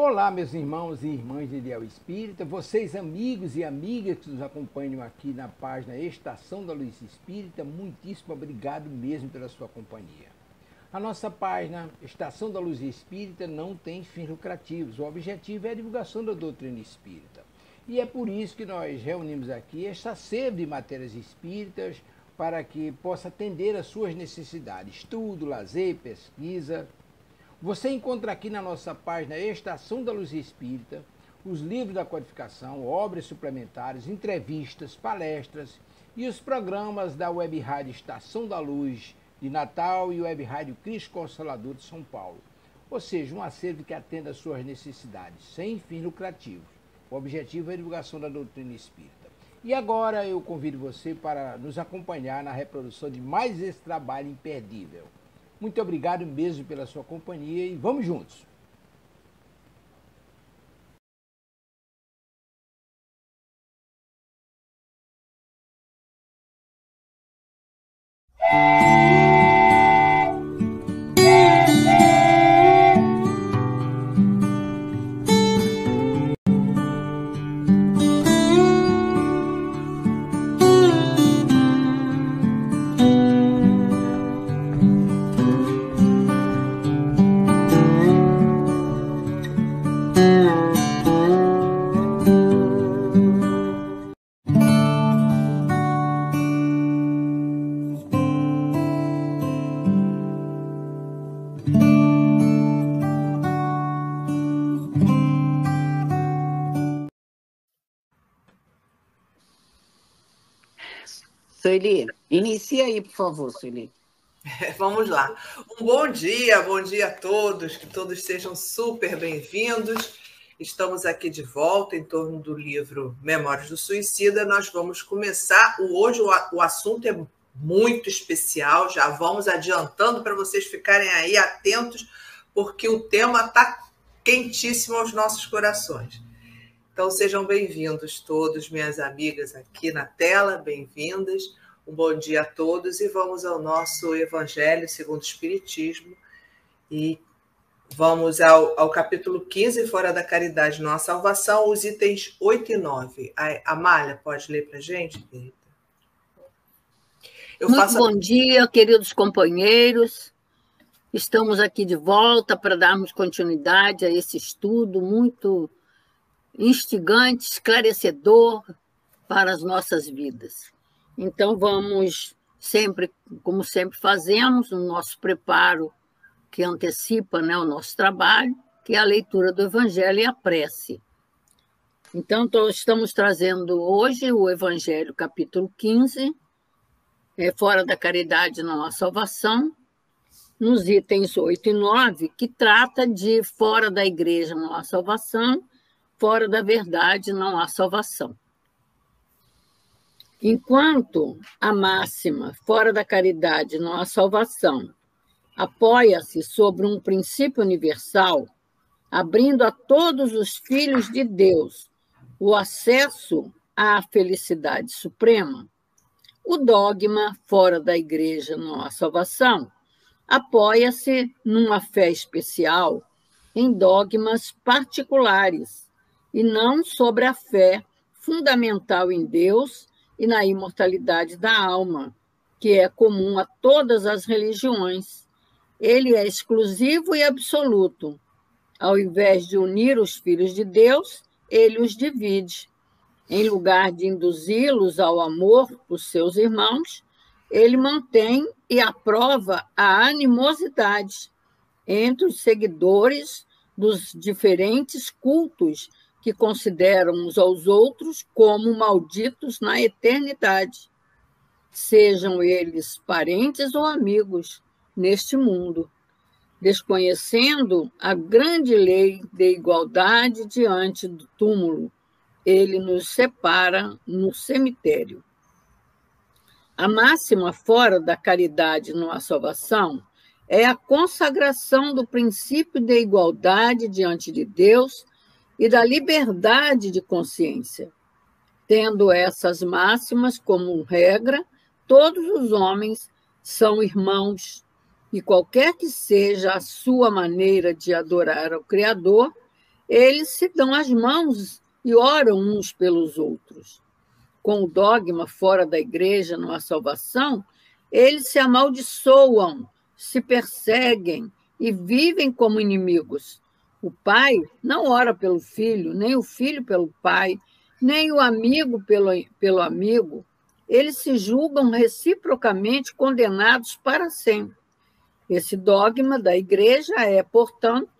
Olá, meus irmãos e irmãs de Ideal Espírita, vocês amigos e amigas que nos acompanham aqui na página Estação da Luz Espírita, muitíssimo obrigado mesmo pela sua companhia. A nossa página Estação da Luz Espírita não tem fins lucrativos, o objetivo é a divulgação da doutrina espírita. E é por isso que nós reunimos aqui esta sede de matérias espíritas para que possa atender às suas necessidades, estudo, lazer, pesquisa. Você encontra aqui na nossa página Estação da Luz Espírita os livros da codificação, obras suplementares, entrevistas, palestras e os programas da Web Rádio Estação da Luz de Natal e Web Rádio Cristo Consolador de São Paulo. Ou seja, um acervo que atenda às suas necessidades, sem fins lucrativos. O objetivo é a divulgação da doutrina espírita. E agora eu convido você para nos acompanhar na reprodução de mais esse trabalho imperdível. Muito obrigado mesmo pela sua companhia e vamos juntos! Sueli, inicia aí, por favor, Sueli. Vamos lá. Um bom dia a todos, que todos sejam super bem-vindos. Estamos aqui de volta em torno do livro Memórias do Suicida. Nós vamos começar. Hoje o assunto é muito especial, já vamos adiantando para vocês ficarem aí atentos, porque o tema está quentíssimo aos nossos corações. Então, sejam bem-vindos todos, minhas amigas aqui na tela, bem-vindas. Um bom dia a todos e vamos ao nosso Evangelho segundo o Espiritismo. E vamos ao capítulo 15, Fora da Caridade, Não há Salvação, os itens 8 e 9. A Amália, pode ler para a gente? Muito bom dia, queridos companheiros. Estamos aqui de volta para darmos continuidade a esse estudo muito instigante, esclarecedor para as nossas vidas. Então, vamos sempre, como sempre fazemos, no nosso preparo que antecipa, né, o nosso trabalho, que é a leitura do Evangelho e a prece. Então, estamos trazendo hoje o Evangelho, capítulo 15, Fora da Caridade Não há Salvação, nos itens 8 e 9, que trata de fora da igreja não há salvação, fora da verdade não há salvação. Enquanto a máxima fora da caridade não há salvação apoia-se sobre um princípio universal, abrindo a todos os filhos de Deus o acesso à felicidade suprema, o dogma fora da igreja não há salvação apoia-se numa fé especial em dogmas particulares e não sobre a fé fundamental em Deus e na imortalidade da alma, que é comum a todas as religiões. Ele é exclusivo e absoluto. Ao invés de unir os filhos de Deus, ele os divide. Em lugar de induzi-los ao amor por seus irmãos, ele mantém e aprova a animosidade entre os seguidores dos diferentes cultos que consideram uns aos outros como malditos na eternidade, sejam eles parentes ou amigos neste mundo, desconhecendo a grande lei de igualdade diante do túmulo. Ele nos separa no cemitério. A máxima fora da caridade não há salvação é a consagração do princípio de igualdade diante de Deus e da liberdade de consciência. Tendo essas máximas como regra, todos os homens são irmãos, e qualquer que seja a sua maneira de adorar ao Criador, eles se dão as mãos e oram uns pelos outros. Com o dogma fora da igreja não há salvação, eles se amaldiçoam, se perseguem e vivem como inimigos. O pai não ora pelo filho, nem o filho pelo pai, nem o amigo pelo amigo. Eles se julgam reciprocamente condenados para sempre. Esse dogma da igreja é, portanto,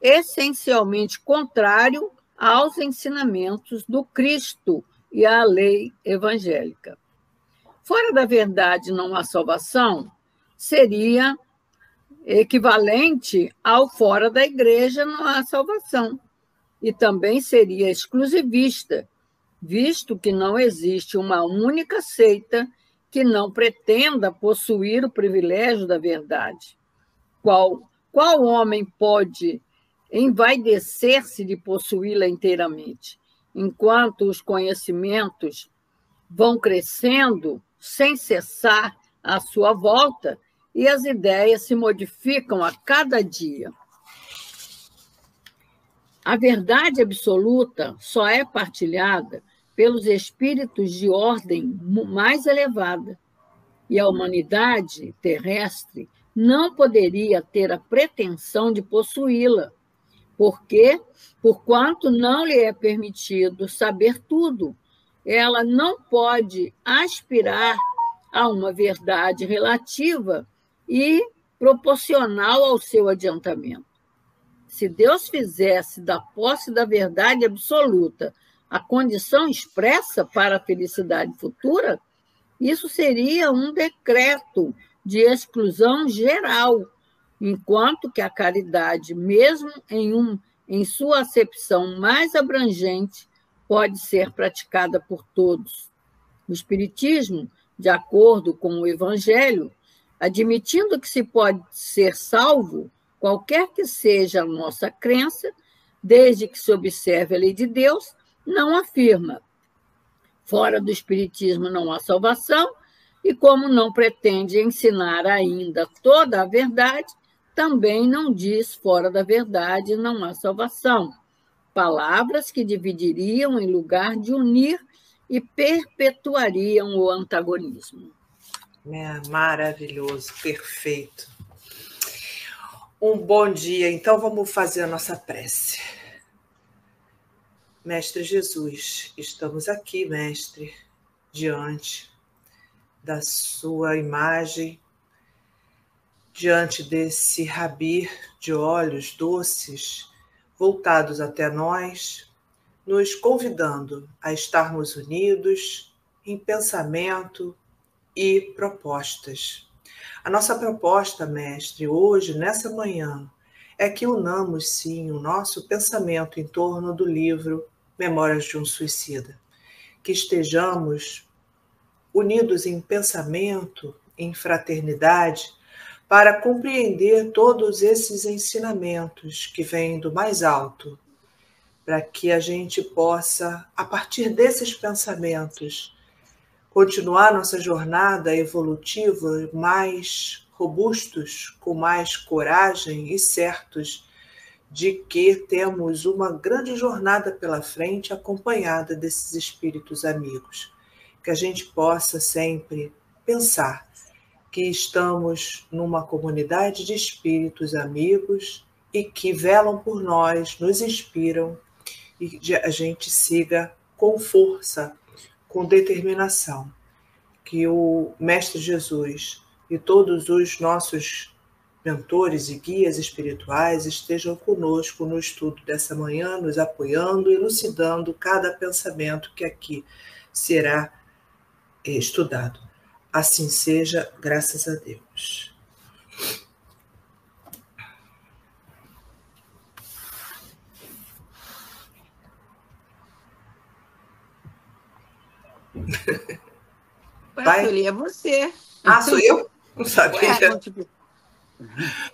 essencialmente contrário aos ensinamentos do Cristo e à lei evangélica. Fora da verdade não há salvação seria equivalente ao fora da igreja não há salvação. E também seria exclusivista, visto que não existe uma única seita que não pretenda possuir o privilégio da verdade. Qual homem pode envaidecer-se de possuí-la inteiramente, enquanto os conhecimentos vão crescendo sem cessar à sua volta e as ideias se modificam a cada dia? A verdade absoluta só é partilhada pelos espíritos de ordem mais elevada, e a humanidade terrestre não poderia ter a pretensão de possuí-la, porque, porquanto não lhe é permitido saber tudo, ela não pode aspirar a uma verdade relativa e proporcional ao seu adiantamento. Se Deus fizesse da posse da verdade absoluta a condição expressa para a felicidade futura, isso seria um decreto de exclusão geral, enquanto que a caridade, mesmo em sua acepção mais abrangente, pode ser praticada por todos. O Espiritismo, de acordo com o Evangelho, admitindo que se pode ser salvo, qualquer que seja a nossa crença, desde que se observe a lei de Deus, não afirma. Fora do Espiritismo não há salvação, e como não pretende ensinar ainda toda a verdade, também não diz fora da verdade não há salvação. Palavras que dividiriam em lugar de unir e perpetuariam o antagonismo. É maravilhoso, perfeito. Um bom dia. Então, vamos fazer a nossa prece. Mestre Jesus, estamos aqui, Mestre, diante da sua imagem, diante desse Rabi de olhos doces voltados até nós, nos convidando a estarmos unidos em pensamento e propostas. A nossa proposta, Mestre, hoje, nessa manhã, é que unamos, sim, o nosso pensamento em torno do livro Memórias de um Suicida. Que estejamos unidos em pensamento, em fraternidade, para compreender todos esses ensinamentos que vêm do mais alto, para que a gente possa, a partir desses pensamentos, continuar nossa jornada evolutiva mais robustos, com mais coragem e certos de que temos uma grande jornada pela frente acompanhada desses espíritos amigos. Que a gente possa sempre pensar que estamos numa comunidade de espíritos amigos e que velam por nós, nos inspiram e a gente siga com força, com determinação. Que o Mestre Jesus e todos os nossos mentores e guias espirituais estejam conosco no estudo dessa manhã, nos apoiando e elucidando cada pensamento que aqui será estudado. Assim seja, graças a Deus. Vai, Sueli, é você. Ah, sou eu? Não sabia.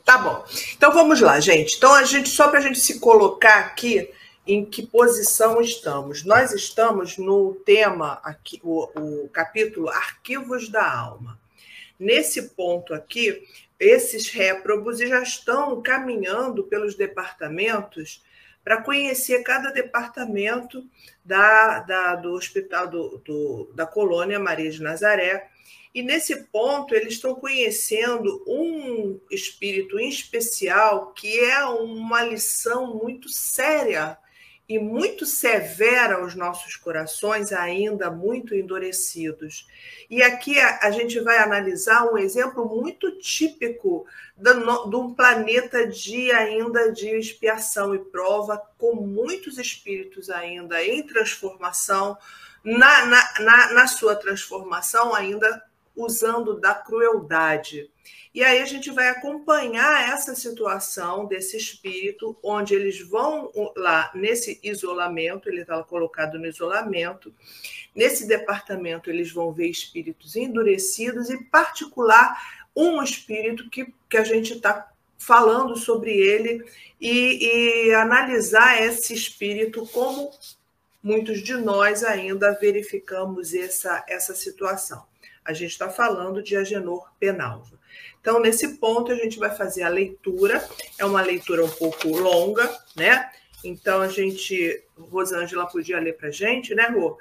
Tá bom. Então vamos lá, gente. Então só para a gente se colocar aqui em que posição estamos. Nós estamos no tema aqui, o capítulo Arquivos da Alma. Nesse ponto aqui, esses réprobos já estão caminhando pelos departamentos para conhecer cada departamento do Hospital da Colônia Maria de Nazaré. E, nesse ponto, eles estão conhecendo um espírito em especial, que é uma lição muito séria e muito severa aos nossos corações, ainda muito endurecidos. E aqui a gente vai analisar um exemplo muito típico de um planeta ainda de expiação e prova, com muitos espíritos ainda em transformação, na sua transformação ainda usando da crueldade. E aí a gente vai acompanhar essa situação desse espírito, onde eles vão lá nesse isolamento, ele está colocado no isolamento. Nesse departamento eles vão ver espíritos endurecidos, e particular um espírito que a gente está falando sobre ele, e analisar esse espírito, como muitos de nós ainda verificamos essa situação. A gente está falando de Agenor Penalva. Então, nesse ponto, a gente vai fazer a leitura. É uma leitura um pouco longa, né? Então, Rosângela podia ler para a gente, né, Rô?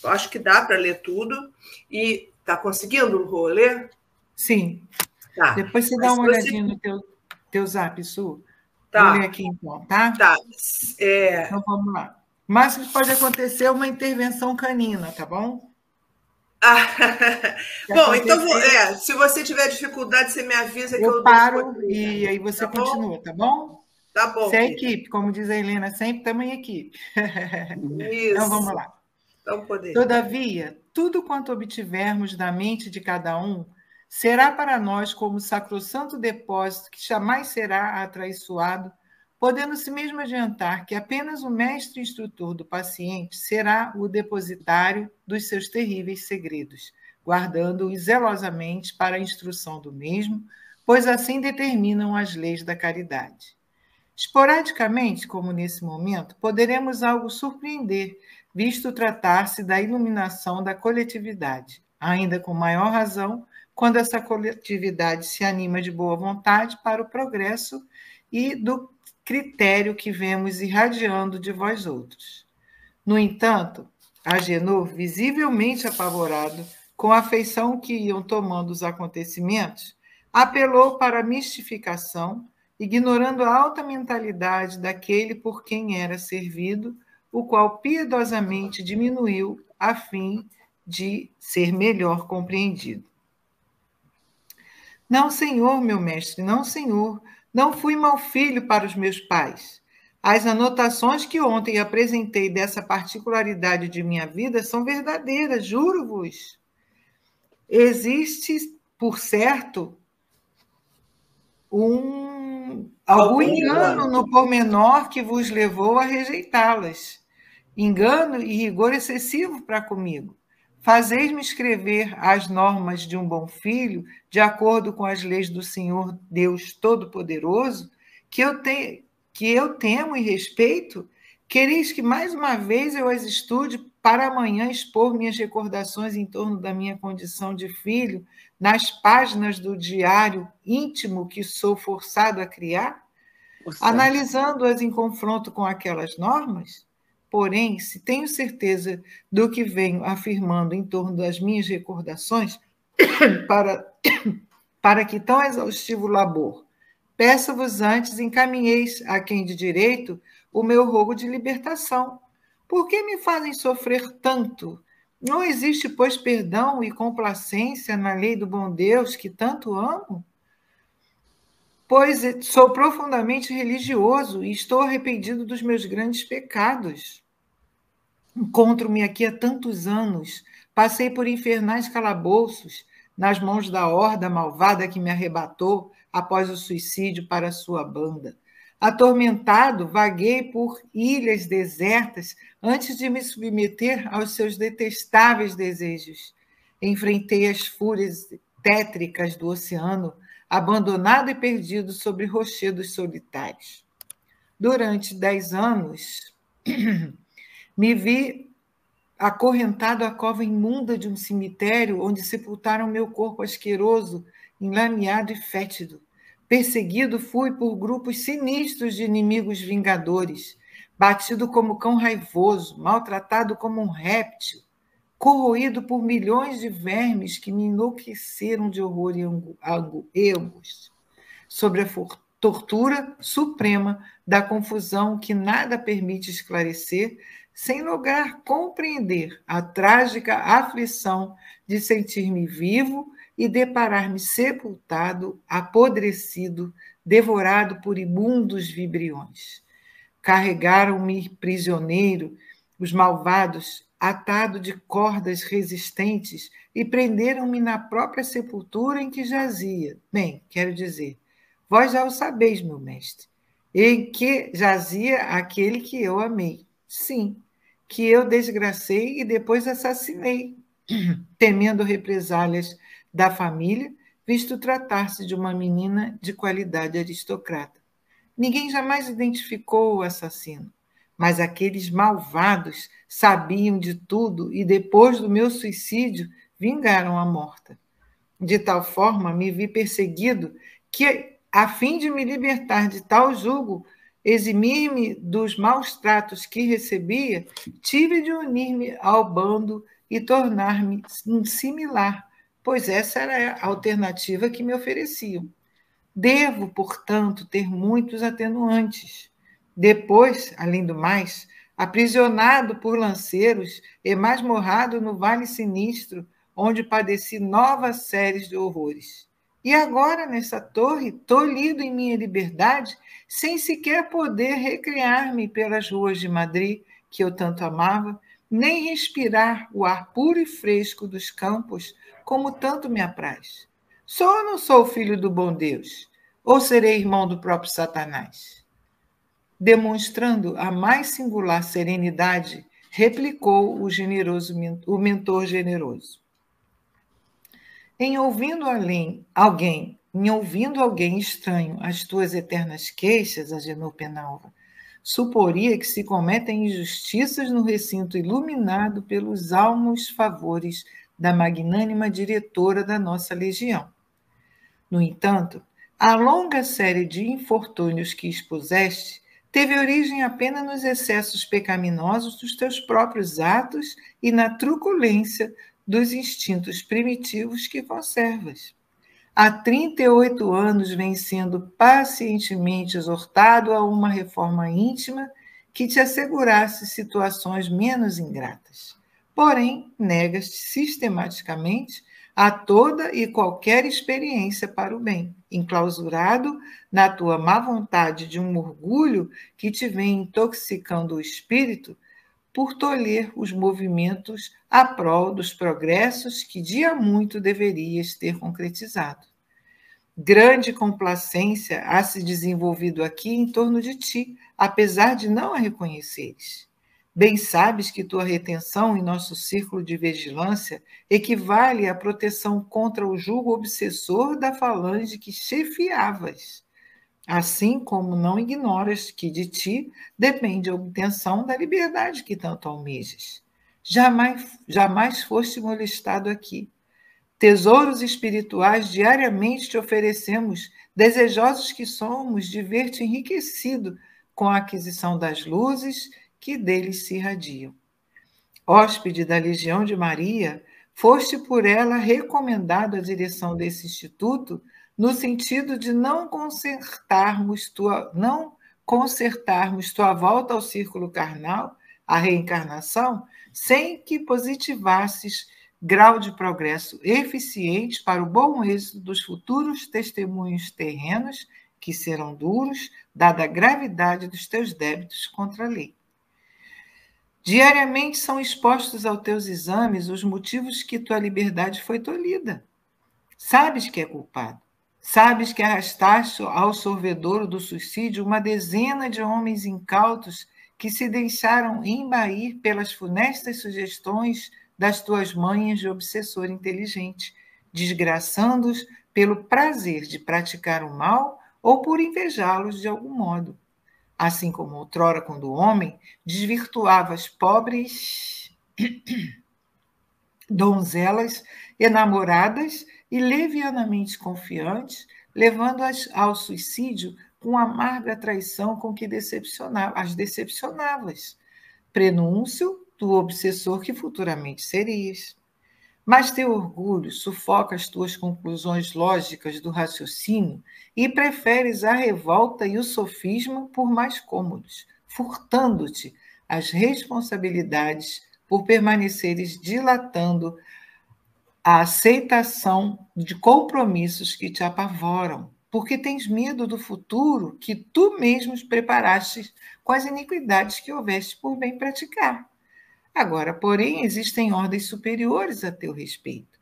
Eu acho que dá para ler tudo. E tá conseguindo, Rô, ler? Sim. Tá. Depois você dá uma olhadinha no teu zap, Su. Tá. Vou ler aqui, então, tá? Tá. Então, vamos lá. O máximo que pode acontecer é uma intervenção canina, tá bom? Bom, então, se você tiver dificuldade, você me avisa que eu paro e aí você continua, tá bom? Tá bom. Você é equipe, como diz a Helena, sempre estamos em equipe. Isso. Então, vamos lá. Então, Todavia, tudo quanto obtivermos da mente de cada um será para nós como sacrossanto depósito que jamais será atraiçoado, podendo-se mesmo adiantar que apenas o mestre instrutor do paciente será o depositário dos seus terríveis segredos, guardando-os zelosamente para a instrução do mesmo, pois assim determinam as leis da caridade. Esporadicamente, como nesse momento, poderemos algo surpreender, visto tratar-se da iluminação da coletividade, ainda com maior razão quando essa coletividade se anima de boa vontade para o progresso e do critério que vemos irradiando de vós outros. No entanto, Agenor, visivelmente apavorado, com a afeição que iam tomando os acontecimentos, apelou para a mistificação, ignorando a alta mentalidade daquele por quem era servido, o qual piedosamente diminuiu a fim de ser melhor compreendido. Não, senhor, meu mestre, não, senhor. Não fui mau filho para os meus pais. As anotações que ontem apresentei dessa particularidade de minha vida são verdadeiras, juro-vos. Existe, por certo, algum engano no pormenor que vos levou a rejeitá-las. Engano e rigor excessivo para comigo. Fazeis-me escrever as normas de um bom filho, de acordo com as leis do Senhor Deus Todo-Poderoso, que eu temo e respeito? Quereis que mais uma vez eu as estude para amanhã expor minhas recordações em torno da minha condição de filho nas páginas do diário íntimo que sou forçado a criar? Analisando-as em confronto com aquelas normas? Porém, se tenho certeza do que venho afirmando em torno das minhas recordações, para que tão exaustivo labor, peço-vos antes encaminheis a quem de direito o meu rogo de libertação. Por que me fazem sofrer tanto? Não existe, pois, perdão e complacência na lei do bom Deus que tanto amo? Pois sou profundamente religioso e estou arrependido dos meus grandes pecados. Encontro-me aqui há tantos anos, passei por infernais calabouços, nas mãos da horda malvada que me arrebatou após o suicídio para a sua banda. Atormentado, vaguei por ilhas desertas antes de me submeter aos seus detestáveis desejos. Enfrentei as fúrias tétricas do oceano, abandonado e perdido sobre rochedos solitários. Durante 10 anos, me vi acorrentado à cova imunda de um cemitério onde sepultaram meu corpo asqueroso, enlameado e fétido. Perseguido fui por grupos sinistros de inimigos vingadores, batido como cão raivoso, maltratado como um réptil, corroído por milhões de vermes que me enlouqueceram de horror e angústia, sobre a tortura suprema da confusão que nada permite esclarecer, sem lograr compreender a trágica aflição de sentir-me vivo e deparar-me sepultado, apodrecido, devorado por imundos vibriões. Carregaram-me prisioneiro, os malvados, atado de cordas resistentes, e prenderam-me na própria sepultura em que jazia. Bem, quero dizer, vós já o sabeis, meu mestre, em que jazia aquele que eu amei. Sim, que eu desgracei e depois assassinei, temendo represálias da família, visto tratar-se de uma menina de qualidade aristocrata. Ninguém jamais identificou o assassino, mas aqueles malvados sabiam de tudo e, depois do meu suicídio, vingaram a morta. De tal forma, me vi perseguido que, a fim de me libertar de tal jugo, eximir-me dos maus tratos que recebia, tive de unir-me ao bando e tornar-me similar, pois essa era a alternativa que me ofereciam. Devo, portanto, ter muitos atenuantes. Depois, além do mais, aprisionado por lanceiros e masmorrado no vale sinistro, onde padeci novas séries de horrores. E agora, nessa torre, tolhido em minha liberdade, sem sequer poder recrear-me pelas ruas de Madrid, que eu tanto amava, nem respirar o ar puro e fresco dos campos, como tanto me apraz. Sou ou não sou filho do bom Deus? Ou serei irmão do próprio Satanás? Demonstrando a mais singular serenidade, replicou o mentor generoso. Em ouvindo alguém estranho as tuas eternas queixas, Agenor Penalva, suporia que se cometem injustiças no recinto iluminado pelos almos favores da magnânima diretora da nossa legião. No entanto, a longa série de infortúnios que expuseste teve origem apenas nos excessos pecaminosos dos teus próprios atos e na truculência dos instintos primitivos que conservas. Há 38 anos vem sendo pacientemente exortado a uma reforma íntima que te assegurasse situações menos ingratas. Porém, negas-te sistematicamente a toda e qualquer experiência para o bem, enclausurado na tua má vontade de um orgulho que te vem intoxicando o espírito por tolher os movimentos a prol dos progressos que dia muito deverias ter concretizado. Grande complacência há se desenvolvido aqui em torno de ti, apesar de não a reconheceres. Bem sabes que tua retenção em nosso círculo de vigilância equivale à proteção contra o jugo obsessor da falange que chefiavas. Assim como não ignoras que de ti depende a obtenção da liberdade que tanto almejas. Jamais foste molestado aqui. Tesouros espirituais diariamente te oferecemos, desejosos que somos de ver-te enriquecido com a aquisição das luzes que deles se irradiam. Hóspede da Legião de Maria, foste por ela recomendado à direção desse instituto no sentido de não consertarmos tua volta ao círculo carnal, a reencarnação, sem que positivasses grau de progresso eficiente para o bom êxito dos futuros testemunhos terrenos, que serão duros, dada a gravidade dos teus débitos contra a lei. Diariamente são expostos aos teus exames os motivos que tua liberdade foi tolhida. Sabes que é culpado. Sabes que arrastaste ao sorvedouro do suicídio uma dezena de homens incautos que se deixaram embair pelas funestas sugestões das tuas manhas de obsessor inteligente, desgraçando-os pelo prazer de praticar o mal ou por invejá-los de algum modo. Assim como outrora, quando o homem desvirtuava as pobres donzelas enamoradas e levianamente confiantes, levando-as ao suicídio com amarga traição com que as decepcionavas, prenúncio do obsessor que futuramente serias. Mas teu orgulho sufoca as tuas conclusões lógicas do raciocínio e preferes a revolta e o sofisma por mais cômodos, furtando-te as responsabilidades por permaneceres dilatando a aceitação de compromissos que te apavoram, porque tens medo do futuro que tu mesmos preparaste com as iniquidades que houveste por bem praticar. Agora, porém, existem ordens superiores a teu respeito.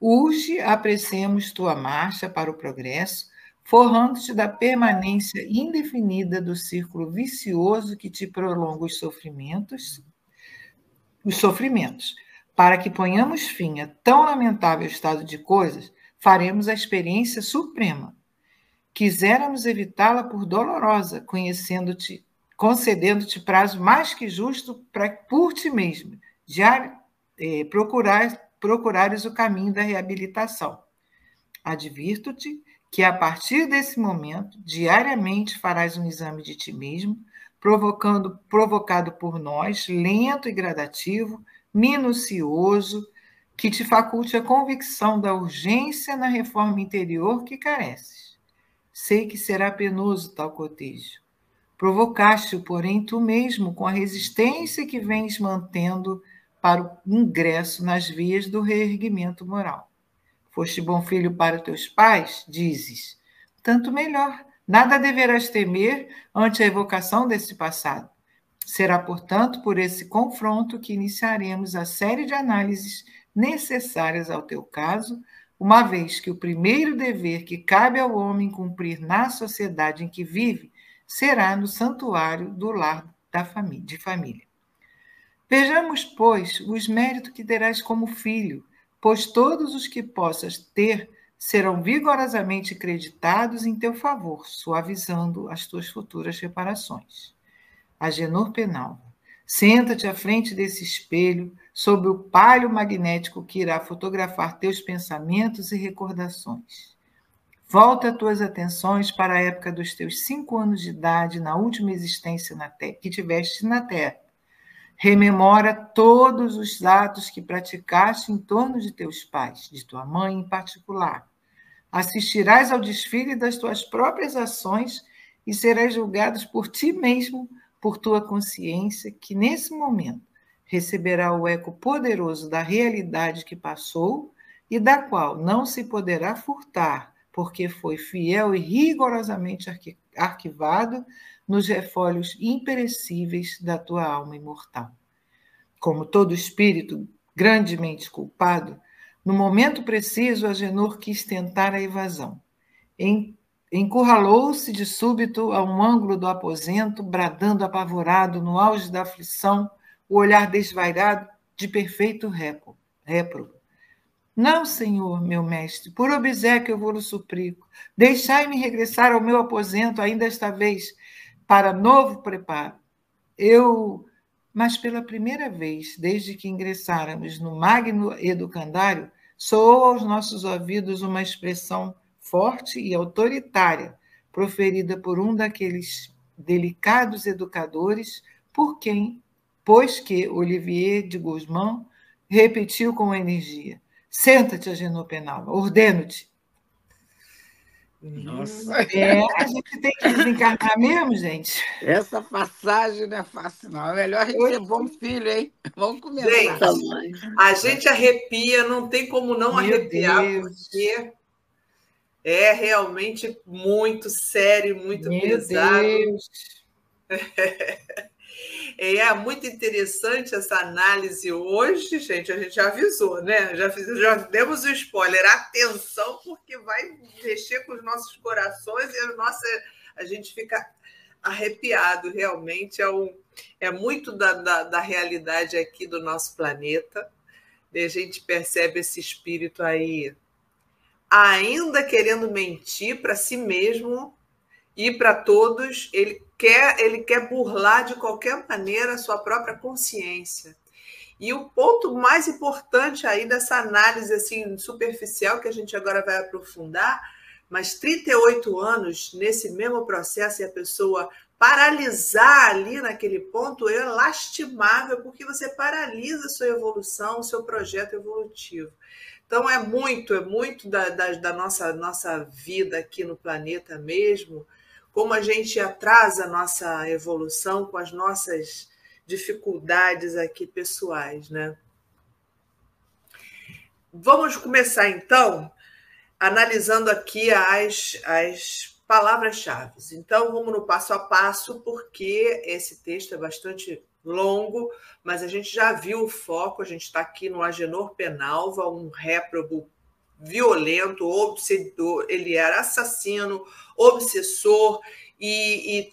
Urge, apressemos tua marcha para o progresso, forrando-te da permanência indefinida do círculo vicioso que te prolonga os sofrimentos, para que ponhamos fim a tão lamentável estado de coisas, faremos a experiência suprema. Quiséramos evitá-la por dolorosa, concedendo-te prazo mais que justo por ti mesmo, procurares o caminho da reabilitação. Advirto-te que, a partir desse momento, diariamente farás um exame de ti mesmo, provocado por nós, lento e gradativo, minucioso, que te faculte a convicção da urgência na reforma interior que careces. Sei que será penoso tal cotejo. Provocaste-o, porém, tu mesmo, com a resistência que vens mantendo para o ingresso nas vias do reerguimento moral. Foste bom filho para teus pais? Dizes. Tanto melhor. Nada deverás temer ante a evocação desse passado. Será, portanto, por esse confronto que iniciaremos a série de análises necessárias ao teu caso, uma vez que o primeiro dever que cabe ao homem cumprir na sociedade em que vive será no santuário do lar de família. Vejamos, pois, os méritos que terás como filho, pois todos os que possas ter serão vigorosamente creditados em teu favor, suavizando as tuas futuras reparações. Agenor Penalva, senta-te à frente desse espelho, sob o palho magnético que irá fotografar teus pensamentos e recordações. Volta tuas atenções para a época dos teus 5 anos de idade, na última existência que tiveste na Terra. Rememora todos os atos que praticaste em torno de teus pais, de tua mãe em particular. Assistirás ao desfile das tuas próprias ações e serás julgado por ti mesmo, por tua consciência, que nesse momento receberá o eco poderoso da realidade que passou e da qual não se poderá furtar, porque foi fiel e rigorosamente arquivado nos refólioos imperecíveis da tua alma imortal. Como todo espírito grandemente culpado, no momento preciso, Agenor quis tentar a evasão. Encurralou-se de súbito a um ângulo do aposento, bradando apavorado no auge da aflição, o olhar desvairado de perfeito réprobo. Não, senhor, meu mestre, por obséquio eu vou-lo suplico. Deixai-me regressar ao meu aposento ainda esta vez, para novo preparo. Mas pela primeira vez, desde que ingressáramos no magno educandário, soou aos nossos ouvidos uma expressão forte e autoritária, proferida por um daqueles delicados educadores, pois que Olivier de Guzmán repetiu com energia: senta-te, Agenor Penalva, ordeno-te. Nossa. A gente tem que desencarnar mesmo, gente. Essa passagem não é fácil, não. É melhor a gente ser bom filho, hein? Vamos começar. Gente, a gente arrepia, não tem como não arrepiar, porque é realmente muito sério, muito pesado. Deus. É muito interessante essa análise hoje, gente. A gente já avisou, né? Já demos o spoiler. Atenção, porque vai mexer com os nossos corações e a gente fica arrepiado. Realmente é muito da realidade aqui do nosso planeta. E a gente percebe esse espírito aí ainda querendo mentir para si mesmo e para todos. Ele quer burlar de qualquer maneira a sua própria consciência. E o ponto mais importante aí dessa análise assim superficial, que a gente agora vai aprofundar, Mas 38 anos nesse mesmo processo e a pessoa paralisar ali naquele ponto é lastimável, porque você paralisa a sua evolução, o seu projeto evolutivo. Então, é muito da nossa vida aqui no planeta mesmo, como a gente atrasa a nossa evolução com as nossas dificuldades aqui pessoais, né? Vamos começar, então, analisando aqui as palavras-chave. Então, vamos no passo a passo, porque esse texto é bastante longo, mas a gente já viu o foco, a gente está aqui no Agenor Penalva, um réprobo violento, obsessor, ele era assassino, obsessor, e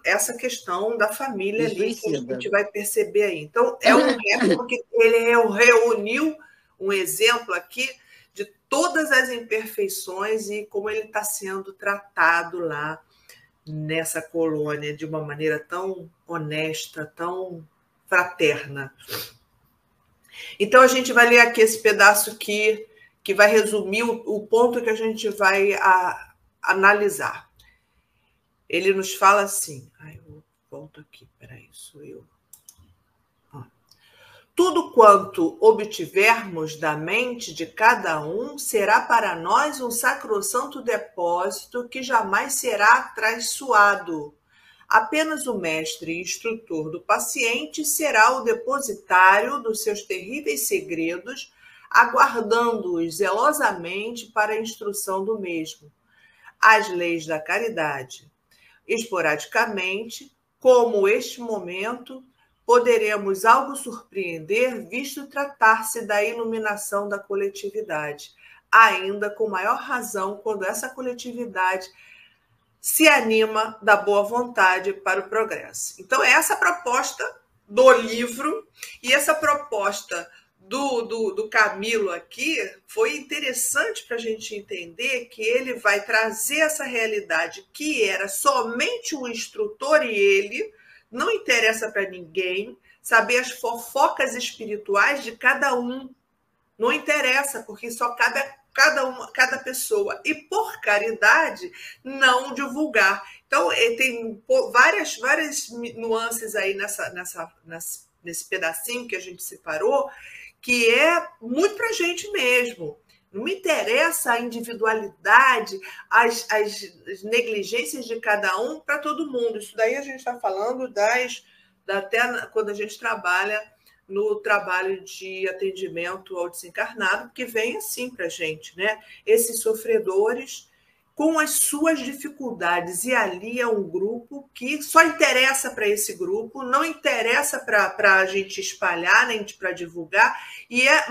essa questão da família ali que a gente vai perceber aí. Então, é um réprobo que ele reuniu um exemplo aqui de todas as imperfeições e como ele está sendo tratado lá nessa colônia de uma maneira tão honesta, tão fraterna. Então, a gente vai ler aqui esse pedaço aqui, que vai resumir o ponto que a gente vai analisar. Ele nos fala assim... eu volto aqui, peraí, sou eu. Tudo quanto obtivermos da mente de cada um será para nós um sacrossanto depósito que jamais será traiçoado. Apenas o mestre e instrutor do paciente será o depositário dos seus terríveis segredos, aguardando-os zelosamente para a instrução do mesmo. As leis da caridade. Esporadicamente, como este momento, poderemos algo surpreender, visto tratar-se da iluminação da coletividade, ainda com maior razão quando essa coletividade se anima da boa vontade para o progresso. Então, essa é a proposta do livro, e essa proposta do Camilo aqui foi interessante para a gente entender que ele vai trazer essa realidade que era somente o instrutor e ele. Não interessa para ninguém saber as fofocas espirituais de cada um. Não interessa, porque só cabe a cada pessoa. E por caridade, não divulgar. Então, tem várias nuances aí nesse pedacinho que a gente separou, que é muito para a gente mesmo. Não me interessa a individualidade, as negligências de cada um para todo mundo. Isso daí a gente está falando até quando a gente trabalha no trabalho de atendimento ao desencarnado, que vem assim para a gente, né? Esses sofredores com as suas dificuldades, e ali é um grupo que só interessa para esse grupo, não interessa para a gente espalhar, nem para divulgar, e é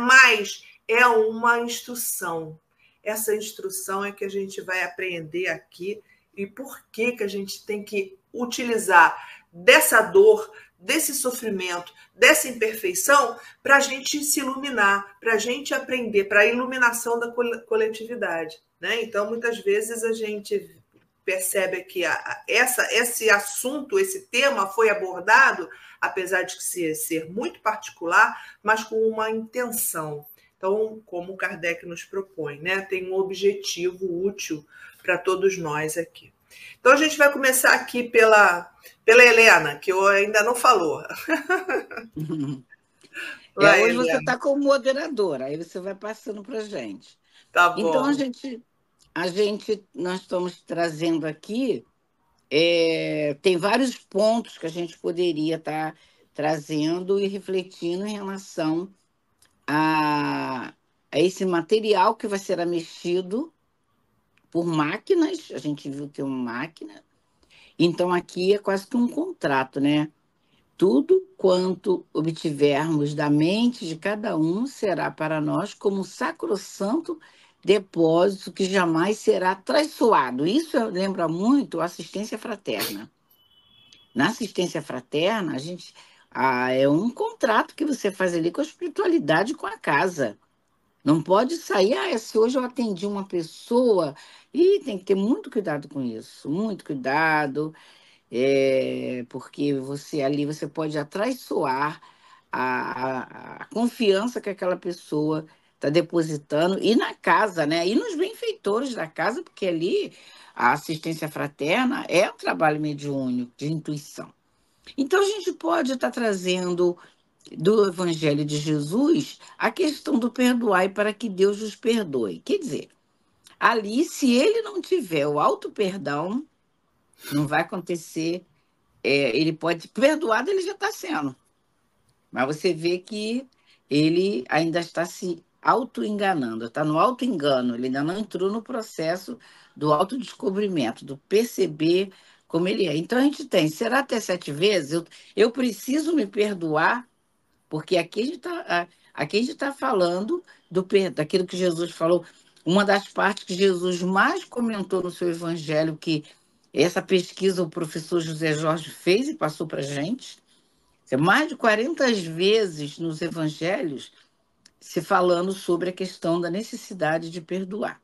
uma instrução. Essa instrução é que a gente vai aprender aqui e por que a gente tem que utilizar dessa dor, desse sofrimento, dessa imperfeição para a gente se iluminar, para a gente aprender, para a iluminação da coletividade, né? Então, muitas vezes a gente percebe que esse assunto, esse tema foi abordado, apesar de ser muito particular, mas com uma intenção. Então, como Kardec nos propõe, né? Tem um objetivo útil para todos nós aqui. Então, a gente vai começar aqui pela Helena, que ainda não falou. Vai, hoje Helena. Você está como moderadora, aí você vai passando para a gente. Tá bom. Então, nós estamos trazendo aqui, tem vários pontos que a gente poderia estar trazendo e refletindo em relação a esse material que vai ser mexido por máquinas. A gente viu que é uma máquina. Então, aqui é quase que um contrato, né? Tudo quanto obtivermos da mente de cada um será para nós como um sacrossanto depósito que jamais será traiçoado. Isso lembra muito a assistência fraterna. Na assistência fraterna, é um contrato que você faz ali com a espiritualidade, com a casa. Não pode sair, se hoje eu atendi uma pessoa, e tem que ter muito cuidado com isso, muito cuidado, porque você pode atraiçoar a confiança que aquela pessoa está depositando, e na casa, né? E nos benfeitores da casa, porque ali a assistência fraterna é um trabalho mediúnico, de intuição. Então, a gente pode estar trazendo do Evangelho de Jesus a questão do perdoai para que Deus os perdoe. Quer dizer, ali, se ele não tiver o auto-perdão, não vai acontecer. Ele pode... Perdoado ele já está sendo. Mas você vê que ele ainda está se auto-enganando, está no auto-engano, ele ainda não entrou no processo do autodescobrimento, do perceber como ele é. Então a gente tem, será até 7 vezes? Eu preciso me perdoar, porque aqui a gente tá falando daquilo que Jesus falou, uma das partes que Jesus mais comentou no seu evangelho, que essa pesquisa o professor José Jorge fez e passou para a gente, mais de 40 vezes nos evangelhos se falando sobre a questão da necessidade de perdoar.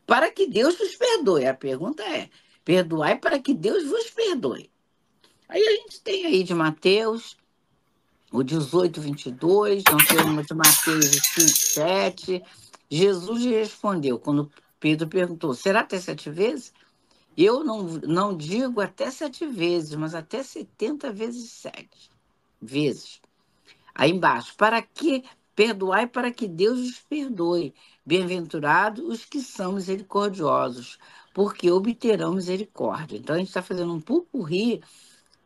Para que Deus vos perdoe. A pergunta é, perdoai para que Deus vos perdoe. Aí a gente tem aí de Mateus, o 18, 22, nós temos de Mateus 5, 7. Jesus respondeu, quando Pedro perguntou, será até 7 vezes? Eu não digo até 7 vezes, mas até 70 vezes 7 vezes. Aí embaixo, para que perdoai para que Deus os perdoe. Bem-aventurados os que são misericordiosos, porque obterão misericórdia. Então a gente está fazendo um pupurri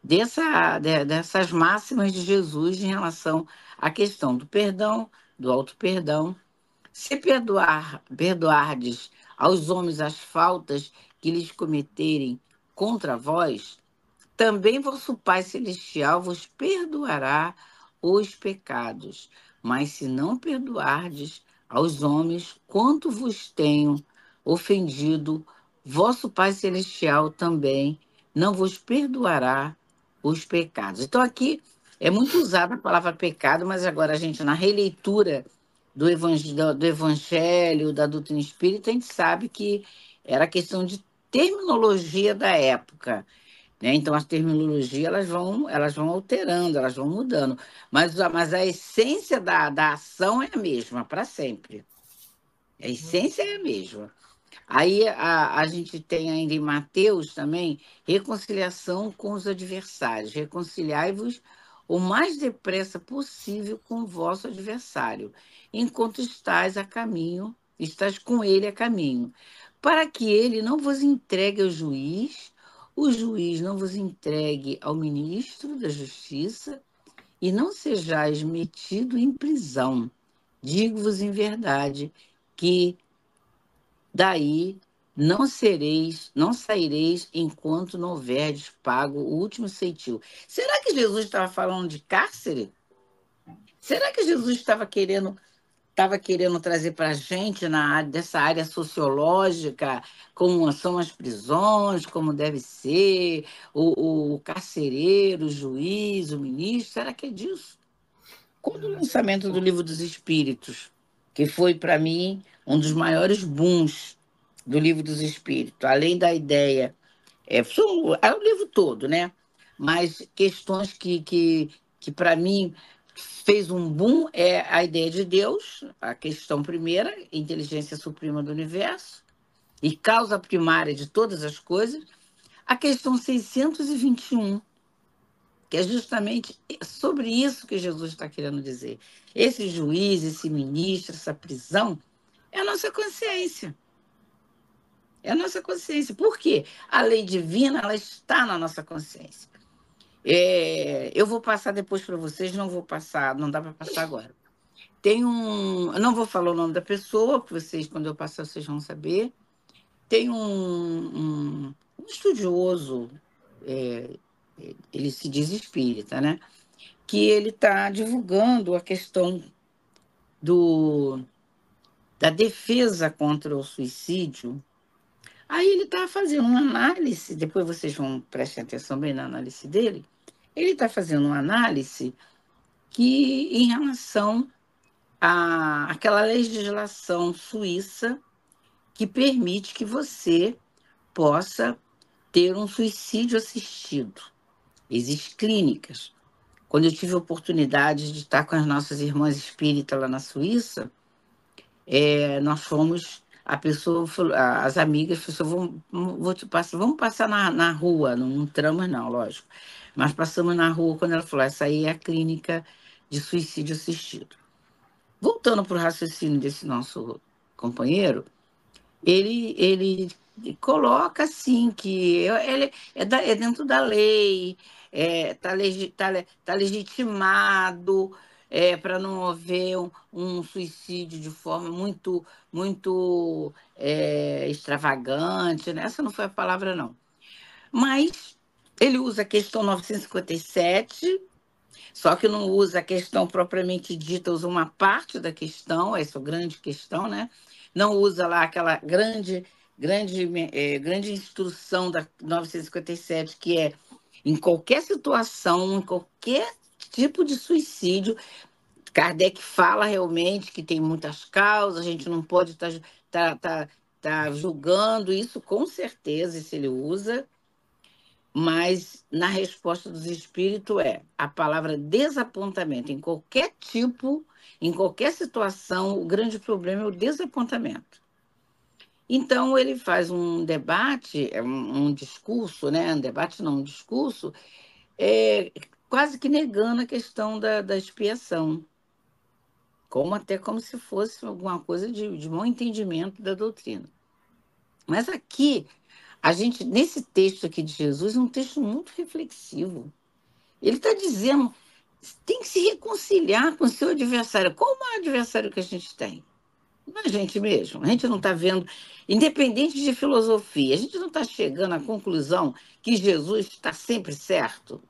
dessas máximas de Jesus em relação à questão do perdão, do auto-perdão. Se perdoardes aos homens as faltas que lhes cometerem contra vós, também vosso Pai Celestial vos perdoará os pecados. Mas se não perdoardes aos homens quanto vos tenham ofendido, vosso Pai Celestial também não vos perdoará os pecados. Então aqui é muito usada a palavra pecado, mas agora a gente, na releitura do Evangelho, da doutrina espírita, a gente sabe que era questão de terminologia da época, né? Então, as terminologias elas vão alterando, elas vão mudando. Mas a essência da ação é a mesma, para sempre. A essência é a mesma. Aí a gente tem ainda em Mateus também reconciliação com os adversários. Reconciliai-vos o mais depressa possível com o vosso adversário, enquanto estáis com ele a caminho, para que ele não vos entregue ao juiz, o juiz não vos entregue ao ministro da justiça, e não sejais metido em prisão. Digo-vos em verdade que daí não saireis enquanto não houverdes pago o último ceitil. Será que Jesus estava falando de cárcere? Será que Jesus estava querendo trazer para a gente dessa área sociológica, como são as prisões, como deve ser, o carcereiro, o juiz, o ministro? Será que é disso? Quando o lançamento do Livro dos Espíritos, que foi, para mim, um dos maiores booms do Livro dos Espíritos, além da ideia, é o livro todo, né? Mas questões que para mim, fez um boom é a ideia de Deus, a questão primeira, inteligência suprema do universo, e causa primária de todas as coisas, a questão 621, que é justamente sobre isso que Jesus está querendo dizer. Esse juiz, esse ministro, essa prisão, é a nossa consciência. É a nossa consciência. Por quê? A lei divina, ela está na nossa consciência. Eu vou passar depois para vocês, não dá para passar agora. Eu não vou falar o nome da pessoa, porque vocês, quando eu passar, vocês vão saber. Tem um estudioso, ele se diz espírita, né? Que ele está divulgando a questão da defesa contra o suicídio. Aí ele está fazendo uma análise, depois vocês vão prestar atenção bem na análise dele, ele está fazendo uma análise que, em relação àquela legislação suíça que permite que você possa ter um suicídio assistido. Existem clínicas. Quando eu tive a oportunidade de estar com as nossas irmãs espíritas lá na Suíça, nós fomos, a pessoa, as amigas, vamos passar na rua, não entramos não, lógico, mas passamos na rua quando ela falou, essa aí é a clínica de suicídio assistido. Voltando para o raciocínio desse nosso companheiro, ele coloca assim que ele é dentro da lei, tá legitimado, para não haver um suicídio de forma muito extravagante, né? Essa não foi a palavra, não. Mas ele usa a questão 957, só que não usa a questão propriamente dita, usa uma parte da questão, essa é a grande questão, né? Não usa lá aquela grande instrução da 957, que é em qualquer situação, em qualquer tipo de suicídio, Kardec fala realmente que tem muitas causas, a gente não pode tá julgando isso, com certeza, se ele usa, mas na resposta dos espíritos a palavra desapontamento. Em qualquer tipo, em qualquer situação, o grande problema é o desapontamento. Então, ele faz um debate, um discurso, né? Um debate não, um discurso, quase que negando a questão da expiação, até como se fosse alguma coisa de mau entendimento da doutrina. Mas aqui, nesse texto aqui de Jesus, é um texto muito reflexivo. Ele está dizendo, tem que se reconciliar com o seu adversário. Qual o maior adversário que a gente tem? Não é a gente mesmo. A gente não está vendo, independente de filosofia, a gente não está chegando à conclusão que Jesus está sempre certo,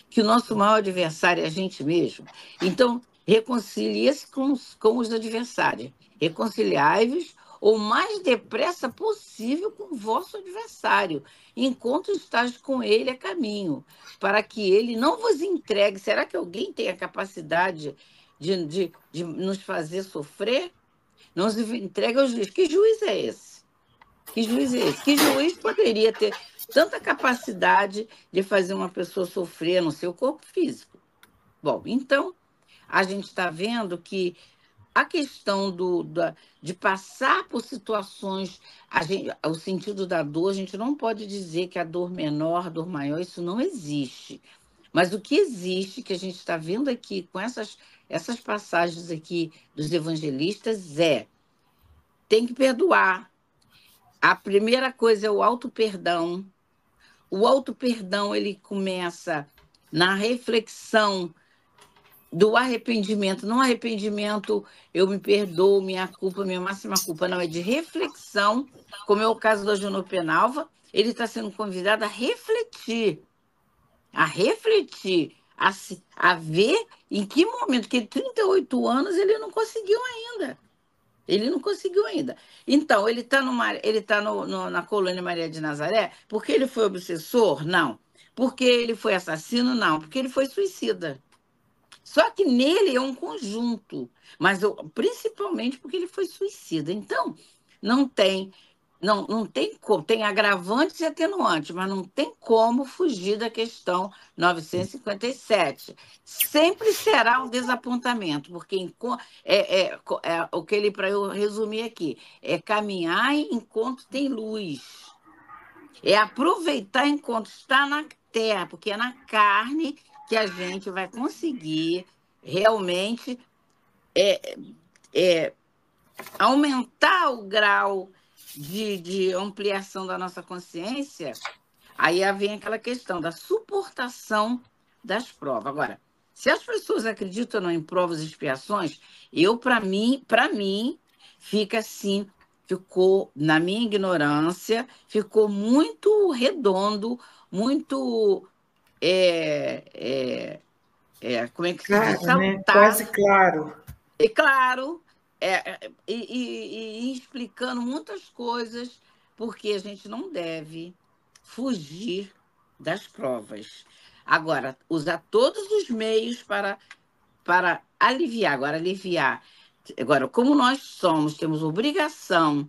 que o nosso maior adversário é a gente mesmo. Então, reconcilie-se com os adversários. Reconciliai-vos o mais depressa possível com o vosso adversário, enquanto estás com ele a caminho, para que ele não vos entregue. Será que alguém tem a capacidade de nos fazer sofrer? Não se entrega ao juiz. Que juiz é esse? Que juiz é esse? Que juiz poderia ter tanta capacidade de fazer uma pessoa sofrer no seu corpo físico? Bom, então, a gente está vendo que a questão de passar por situações, o sentido da dor, a gente não pode dizer que a dor menor, a dor maior, isso não existe. Mas o que existe, que a gente está vendo aqui com essas passagens aqui dos evangelistas, tem que perdoar. A primeira coisa é o auto-perdão. O auto-perdão, ele começa na reflexão do arrependimento. Não arrependimento, eu me perdoo, minha culpa, minha máxima culpa. Não, é de reflexão, como é o caso da Juno Penalva. Ele está sendo convidado a refletir, a ver em que momento, que 38 anos ele não conseguiu ainda. Ele não conseguiu ainda. Então, ele está na colônia Maria de Nazaré porque ele foi obsessor? Não. Porque ele foi assassino? Não. Porque ele foi suicida. Só que nele é um conjunto, mas principalmente porque ele foi suicida. Então, não tem como, tem agravantes e atenuantes, mas não tem como fugir da questão 957. Sempre será um desapontamento, porque o que ele, para eu resumir aqui, é caminhar enquanto tem luz. É aproveitar enquanto está na terra, porque é na carne que a gente vai conseguir realmente aumentar o grau de ampliação da nossa consciência. Aí vem aquela questão da suportação das provas. Agora, se as pessoas acreditam não em provas e expiações, para mim, fica assim, ficou, na minha ignorância, ficou muito redondo, muito... como é que se diz? Claro, né? Quase claro. E claro, e explicando muitas coisas, porque a gente não deve fugir das provas. Agora, usar todos os meios para aliviar. Agora, como nós temos obrigação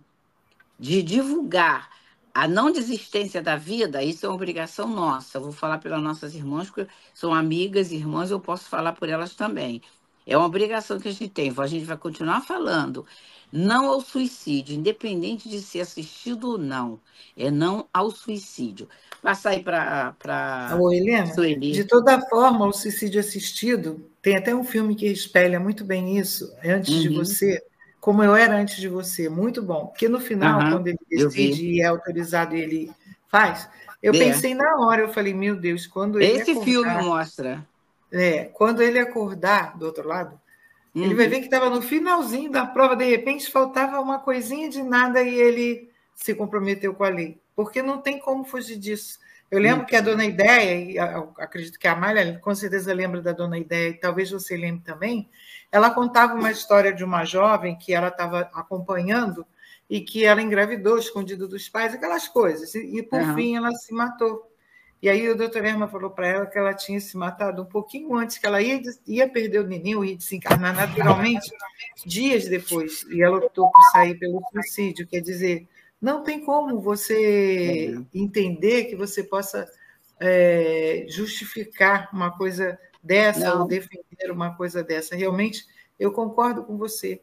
de divulgar a não desistência da vida, isso é uma obrigação nossa. Eu vou falar pelas nossas irmãs, porque são amigas, irmãs, eu posso falar por elas também. É uma obrigação que a gente tem. A gente vai continuar falando. Não ao suicídio, independente de ser assistido ou não. É não ao suicídio. Passar aí para Ô, Helena, Sueli. de toda forma, o suicídio assistido, tem até um filme que espelha muito bem isso, Antes de Você, como eu era antes de você, muito bom. Porque no final, quando ele decide e é autorizado e ele faz, eu pensei na hora, eu falei, meu Deus, quando ele Esse filme mostra. Quando ele acordar do outro lado, ele vai ver que estava no finalzinho da prova, de repente faltava uma coisinha de nada e ele se comprometeu com a lei. Porque não tem como fugir disso. Eu lembro que a Dona Ideia, e acredito que a Amália com certeza lembra da Dona Ideia, e talvez você lembre também, ela contava uma história de uma jovem que ela estava acompanhando e que ela engravidou, escondido dos pais, aquelas coisas. E por fim, ela se matou. E aí o doutor Erma falou para ela que ela tinha se matado um pouquinho antes, que ela ia perder o neném, ia desencarnar naturalmente, dias depois. E ela optou por sair pelo suicídio. Quer dizer, não tem como você entender que você possa justificar uma coisa dessa ou defender uma coisa dessa. Realmente, eu concordo com você.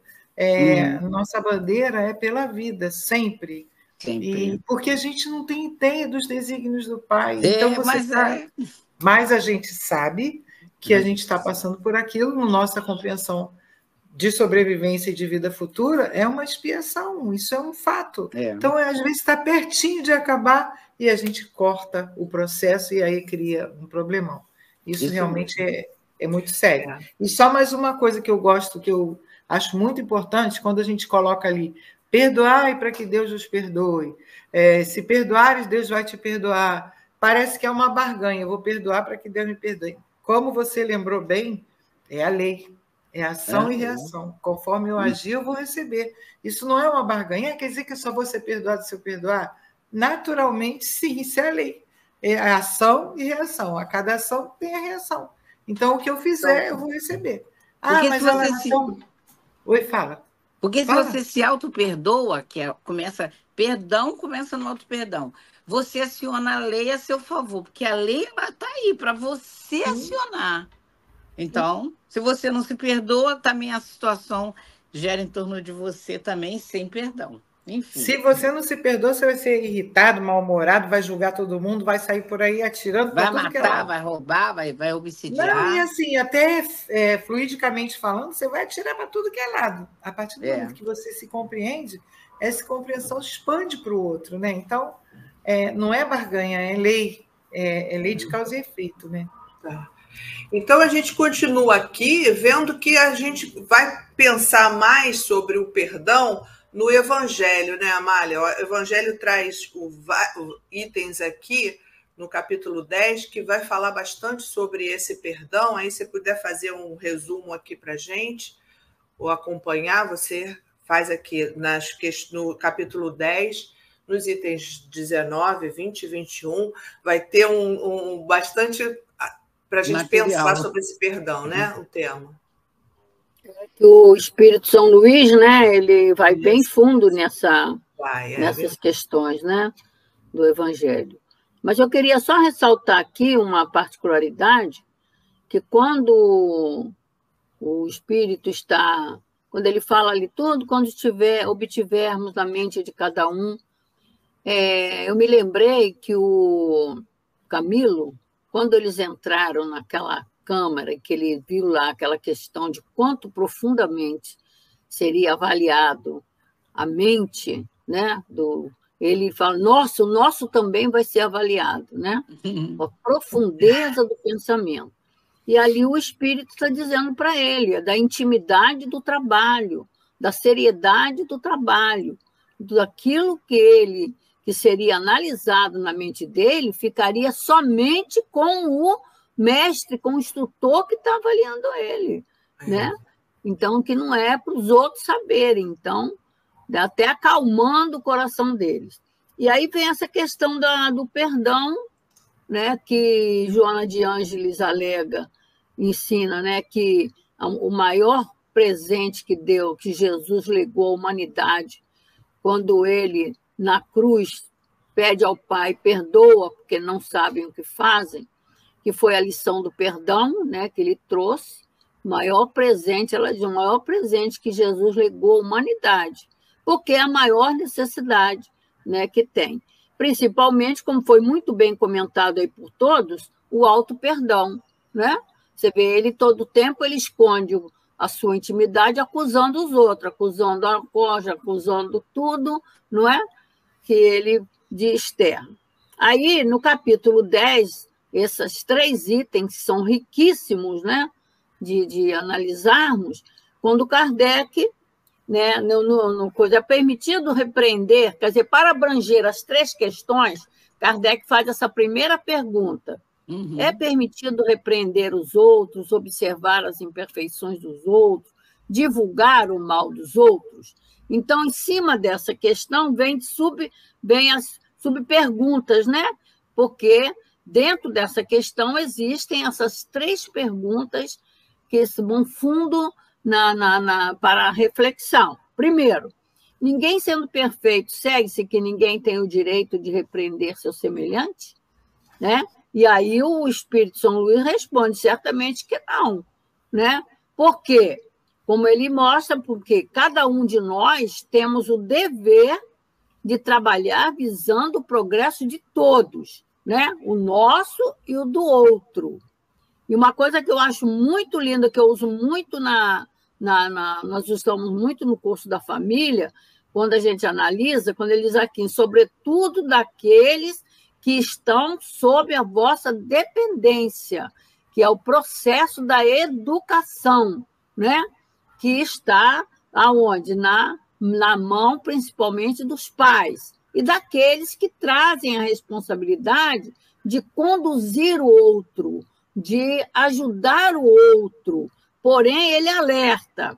Nossa bandeira é pela vida, sempre. E porque a gente não tem ideia dos desígnios do Pai. Então, mas a gente sabe que a gente está passando por aquilo, nossa compreensão de sobrevivência e de vida futura é uma expiação, isso é um fato. Então, às vezes, está pertinho de acabar e a gente corta o processo e aí cria um problemão. Isso realmente é muito sério. E só mais uma coisa que eu gosto, que eu acho muito importante, quando a gente coloca ali, perdoai para que Deus os perdoe. Se perdoares, Deus vai te perdoar. Parece que é uma barganha, eu vou perdoar para que Deus me perdoe. Como você lembrou bem, é a lei. É ação e reação. Conforme eu agir, eu vou receber. Isso não é uma barganha. Quer dizer que eu só vou ser perdoado se eu perdoar? Naturalmente, sim, isso é a lei. É ação e reação. A cada ação tem a reação. Então, o que eu fizer, eu vou receber. Mas você Oi, fala. Porque se você se auto-perdoa, perdão começa no auto-perdão. Você aciona a lei a seu favor, porque a lei está aí para você acionar. Então, se você não se perdoa, também a situação gera em torno de você também sem perdão. Enfim. Se você não se perdoa, você vai ser irritado, mal-humorado, vai julgar todo mundo, vai sair por aí atirando para tudo que é lado. Vai matar, vai roubar, vai homicidiar. Não, e assim, até fluidicamente falando, você vai atirar para tudo que é lado. A partir do momento que você se compreende, essa compreensão expande para o outro, né? Então, não é barganha, é lei. É lei de causa e efeito, né? Tá. Então, a gente continua aqui vendo que a gente vai pensar mais sobre o perdão no Evangelho, né, Amália? O Evangelho traz itens aqui no capítulo 10 que vai falar bastante sobre esse perdão. Aí, se você puder fazer um resumo aqui para a gente, ou acompanhar, você faz aqui no capítulo 10, nos itens 19, 20 e 21, vai ter bastante para a gente pensar sobre esse perdão, né? O tema. O Espírito São Luís, né? Ele vai bem fundo nessas questões, né? Do Evangelho. Mas eu queria só ressaltar aqui uma particularidade, que quando o Espírito está, quando ele fala ali tudo, quando obtivermos na mente de cada um, eu me lembrei que o Camilo, quando eles entraram naquela Câmara, que ele viu lá aquela questão de quanto profundamente seria avaliado a mente, né? Ele fala, o nosso também vai ser avaliado, né? A profundeza do pensamento. E ali o Espírito está dizendo para ele, da intimidade do trabalho, da seriedade do trabalho, daquilo que seria analisado na mente dele, ficaria somente com o mestre, com o instrutor que está avaliando ele, né? Então, que não é para os outros saberem. Então, até acalmando o coração deles. E aí vem essa questão do perdão, né? Que Joana de Ângeles alega, ensina, né? Que o maior presente que Jesus legou à humanidade, quando ele, na cruz, pede ao Pai, perdoa, porque não sabem o que fazem, que foi a lição do perdão, né, que ele trouxe, O maior presente, ela diz, o maior presente que Jesus legou à humanidade, porque é a maior necessidade, né, que tem. Principalmente, como foi muito bem comentado aí por todos, o auto-perdão, né? Você vê, ele todo tempo ele esconde a sua intimidade acusando os outros, acusando a cônjuge, acusando tudo, não é? Que ele diz externo. Aí, no capítulo 10, esses 3 itens são riquíssimos, né? De analisarmos, quando Kardec, né, é permitido repreender, quer dizer, para abranger as 3 questões, Kardec faz essa primeira pergunta. É permitido repreender os outros, observar as imperfeições dos outros, divulgar o mal dos outros? Então, em cima dessa questão, vem as subperguntas, né? Porque dentro dessa questão existem essas 3 perguntas que vão fundo para a reflexão. Primeiro, ninguém sendo perfeito, segue-se que ninguém tem o direito de repreender seu semelhante, né? E aí o Espírito São Luís responde certamente que não, né? Por quê? Como ele mostra, porque cada um de nós temos o dever de trabalhar visando o progresso de todos, né? O nosso e o do outro. E uma coisa que eu acho muito linda, que eu uso muito nós usamos muito no curso da família, quando a gente analisa, quando ele diz aqui, sobretudo daqueles que estão sob a vossa dependência, que é o processo da educação, né? Que está aonde? Na mão, principalmente, dos pais e daqueles que trazem a responsabilidade de conduzir o outro, de ajudar o outro. Porém, ele alerta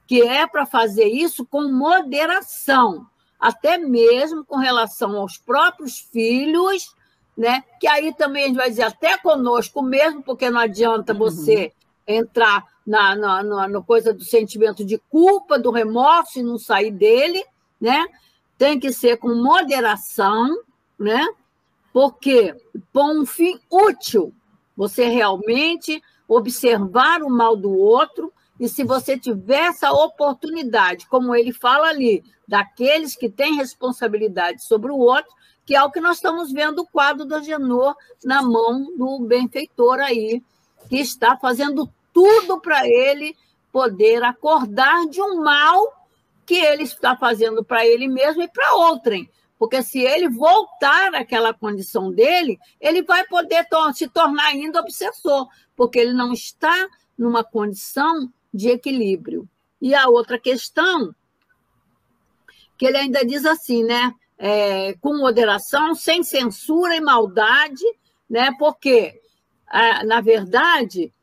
que é para fazer isso com moderação, até mesmo com relação aos próprios filhos, né? Que aí também a gente vai dizer até conosco mesmo, porque não adianta você entrar na coisa do sentimento de culpa, do remorso e não sair dele, né? Tem que ser com moderação, né? Porque por um fim útil, você realmente observar o mal do outro, e se você tiver essa oportunidade, como ele fala ali, daqueles que têm responsabilidade sobre o outro, que é o que nós estamos vendo o quadro do Agenor na mão do benfeitor aí, que está fazendo tudo para ele poder acordar de um mal que ele está fazendo para ele mesmo e para outrem. Porque se ele voltar àquela condição dele, ele vai poder se tornar ainda obsessor, porque ele não está numa condição de equilíbrio. E a outra questão, que ele ainda diz assim, né? Com moderação, sem censura e maldade, né? Porque, na verdade,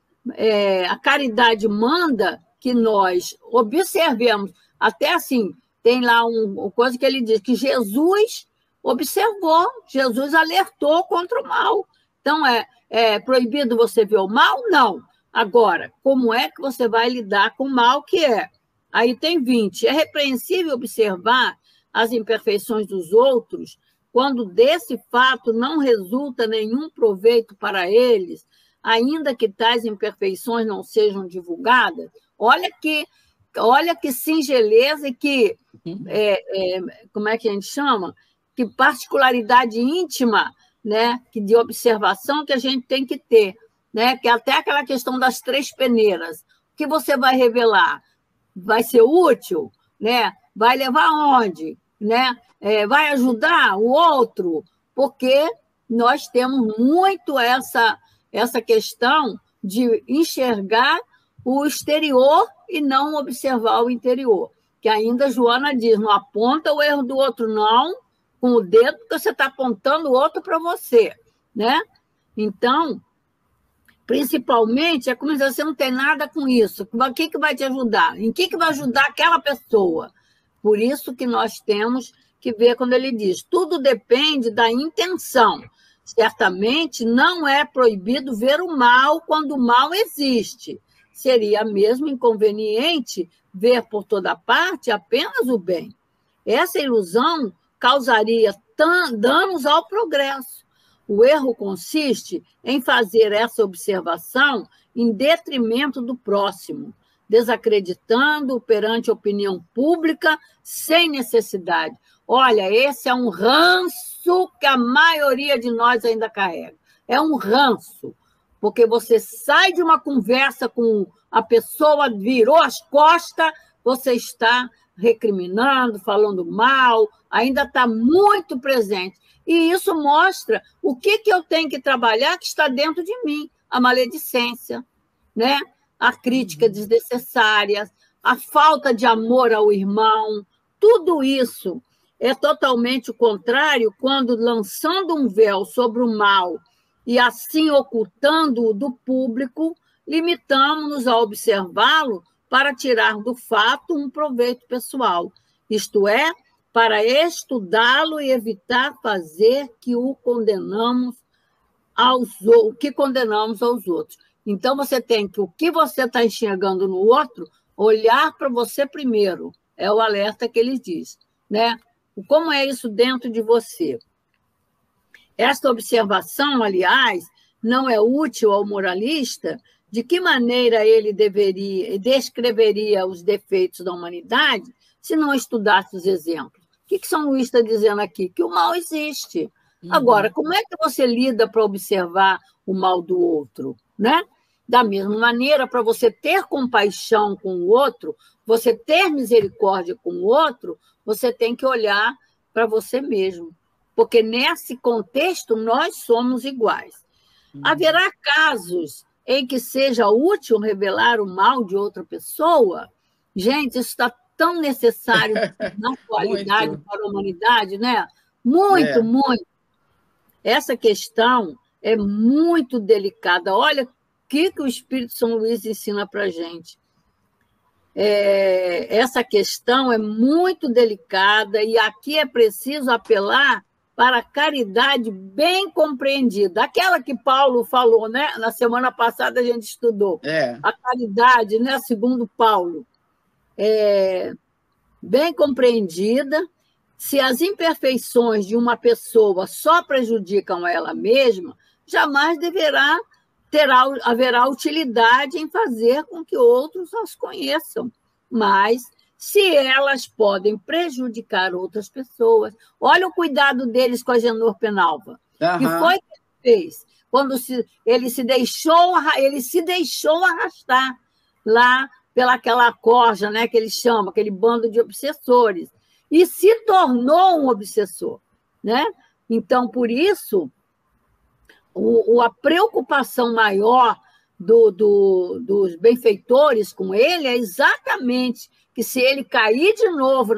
a caridade manda que nós observemos, até assim, tem lá uma coisa que ele diz, que Jesus observou, Jesus alertou contra o mal. Então, é proibido você ver o mal? Não. Agora, como é que você vai lidar com o mal que é? Aí tem 20. É repreensível observar as imperfeições dos outros quando desse fato não resulta nenhum proveito para eles, ainda que tais imperfeições não sejam divulgadas? Olha que singeleza e que, como é que a gente chama? Que particularidade íntima, né? De observação que a gente tem que ter, né? Que é até aquela questão das 3 peneiras. O que você vai revelar? Vai ser útil? Né? Vai levar aonde? Né? Vai ajudar o outro? Porque nós temos muito essa questão de enxergar o exterior e não observar o interior. Que ainda Joana diz, não aponta o erro do outro, não, com o dedo, porque você está apontando o outro para você. Né? Então, principalmente, é como dizer, você não tem nada com isso. O que vai te ajudar? Em que vai ajudar aquela pessoa? Por isso que nós temos que ver quando ele diz, tudo depende da intenção. Certamente não é proibido ver o mal quando o mal existe. Seria mesmo inconveniente ver por toda parte apenas o bem. Essa ilusão causaria danos ao progresso. O erro consiste em fazer essa observação em detrimento do próximo, desacreditando perante a opinião pública sem necessidade. Olha, esse é um ranço que a maioria de nós ainda carrega. É um ranço, porque você sai de uma conversa com a pessoa, virou as costas, você está recriminando, falando mal, ainda está muito presente. E isso mostra o que eu tenho que trabalhar que está dentro de mim, a maledicência, né? A crítica desnecessária, a falta de amor ao irmão, tudo isso é totalmente o contrário quando, lançando um véu sobre o mal e assim ocultando-o do público, limitamos-nos a observá-lo para tirar do fato um proveito pessoal, isto é, para estudá-lo e evitar fazer o que condenamos aos outros. Então, você tem que, o que você está enxergando no outro, olhar para você primeiro. É o alerta que ele diz, né? Como é isso dentro de você? Esta observação, aliás, não é útil ao moralista. De que maneira ele descreveria os defeitos da humanidade se não estudasse os exemplos? O que São Luís está dizendo aqui? Que o mal existe. Agora, como é que você lida para observar o mal do outro, né? Da mesma maneira, para você ter compaixão com o outro, você ter misericórdia com o outro, você tem que olhar para você mesmo. Porque nesse contexto nós somos iguais. Haverá casos em que seja útil revelar o mal de outra pessoa? Gente, isso está tão necessário na atualidade para a humanidade, né? Muito, muito. Essa questão é muito delicada. Olha o que o Espírito São Luís ensina para a gente. Essa questão é muito delicada e aqui é preciso apelar para a caridade bem compreendida. Aquela que Paulo falou, né? Na semana passada a gente estudou. A caridade, né? Segundo Paulo. Bem compreendida. Se as imperfeições de uma pessoa só prejudicam ela mesma, jamais haverá utilidade em fazer com que outros as conheçam. Mas, se elas podem prejudicar outras pessoas, olha o cuidado deles com a Agenor Penalva. O que foi que ele fez? Quando ele se deixou arrastar lá pelaquela corja, né, que ele chama, aquele bando de obsessores, e se tornou um obsessor, né? Então, por isso, a preocupação maior dos benfeitores com ele é exatamente que, se ele cair de novo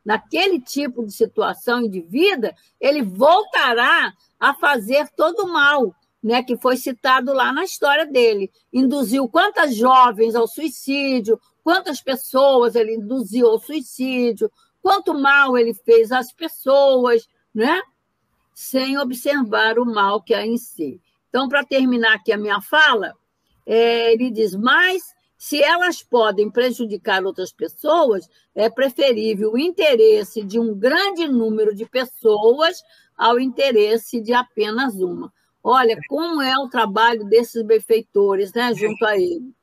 naquele tipo de situação e de vida, ele voltará a fazer todo o mal, né, que foi citado lá na história dele. Induziu quantas jovens ao suicídio, quantas pessoas ele induziu ao suicídio, quanto mal ele fez às pessoas, né? Sem observar o mal que há em si. Então, para terminar aqui a minha fala, ele diz, mas se elas podem prejudicar outras pessoas, é preferível o interesse de um grande número de pessoas ao interesse de apenas uma. Olha como é o trabalho desses benfeitores, né, junto a ele.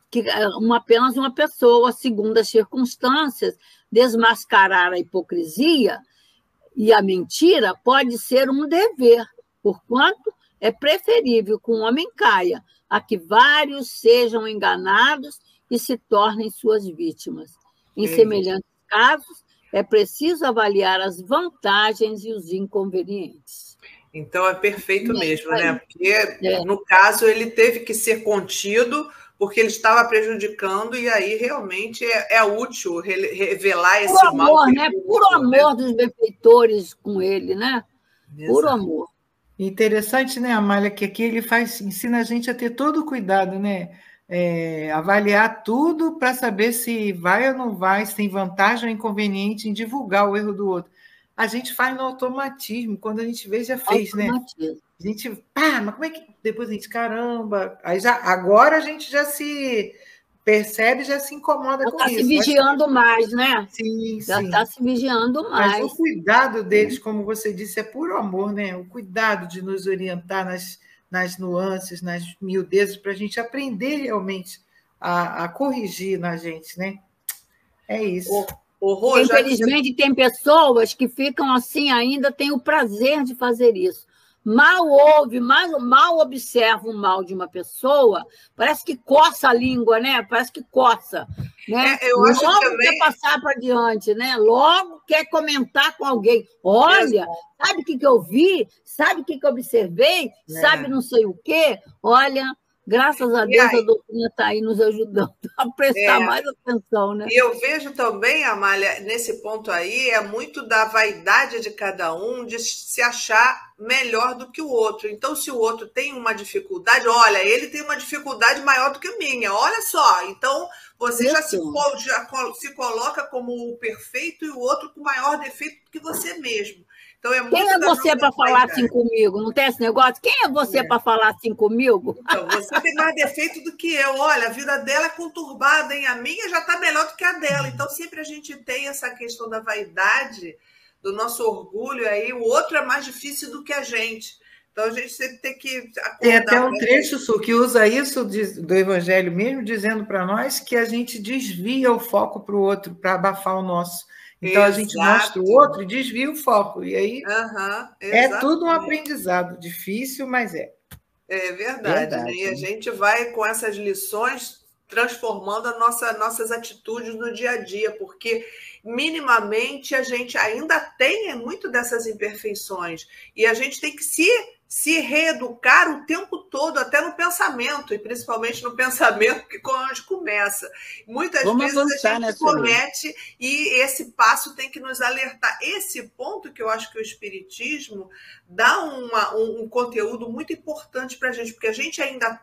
Que apenas uma pessoa, segundo as circunstâncias, desmascarar a hipocrisia e a mentira pode ser um dever, porquanto é preferível que um homem caia a que vários sejam enganados e se tornem suas vítimas. Em semelhantes casos, é preciso avaliar as vantagens e os inconvenientes. Então, é perfeito mesmo, né? Porque, no caso, ele teve que ser contido porque ele estava prejudicando, e aí realmente é útil revelar esse mal. Puro amor, né? Puro amor dos benfeitores com ele, né? Exato. Puro amor. Interessante, né, Amália, que aqui ele ensina a gente a ter todo o cuidado, né? Avaliar tudo para saber se vai ou não vai, se tem vantagem ou inconveniente em divulgar o erro do outro. A gente faz no automatismo, quando a gente vê, já fez, né? A gente, mas como é que... Depois a gente, caramba... Agora a gente já se percebe, já se incomoda Já com está isso. se vigiando mais, né? Sim, Já sim. está se vigiando Mas mais. o cuidado deles, como você disse, é puro amor, né? O cuidado de nos orientar nas nuances, nas miudezas, para a gente aprender realmente a corrigir na gente, né? É isso. Rô, Infelizmente, tem pessoas que ficam assim, ainda têm o prazer de fazer isso. Mal ouve, mal observa o mal de uma pessoa, parece que coça a língua, né? Parece que coça, né? eu acho Logo também... quer passar para diante, né? Logo quer comentar com alguém. Olha, sabe o que eu vi? Sabe o que eu observei? Sabe não sei o quê? Olha, graças a Deus a doutrina está aí nos ajudando a prestar mais atenção, né? E eu vejo também, Amália, nesse ponto aí, é muito da vaidade de cada um de se achar melhor do que o outro. Então, se o outro tem uma dificuldade, olha, ele tem uma dificuldade maior do que a minha, olha só. Então, você já se coloca como o perfeito e o outro com maior defeito do que você mesmo. Então, é muito Quem é você para falar assim comigo? Não tem esse negócio? Quem é você para falar assim comigo? Então, você tem mais defeito do que eu. Olha, a vida dela é conturbada, hein? A minha já está melhor do que a dela. Então, sempre a gente tem essa questão da vaidade, do nosso orgulho aí. O outro é mais difícil do que a gente. Então, a gente sempre tem que acordar. Tem até um trecho, Su, que usa isso do Evangelho mesmo, dizendo para nós que a gente desvia o foco para o outro, para abafar o nosso. Então, a gente mostra o outro e desvia o foco. E aí é tudo um aprendizado. Difícil, mas é. É verdade. Né? E a gente vai, com essas lições, transformando nossas atitudes no dia a dia, porque minimamente a gente ainda tem muito dessas imperfeições. E a gente tem que se reeducar o tempo todo, até no pensamento, e principalmente no pensamento, que quando a gente começa. Muitas vezes a gente comete, e esse passo tem que nos alertar. Esse ponto que eu acho que o Espiritismo dá um conteúdo muito importante para a gente, porque a gente ainda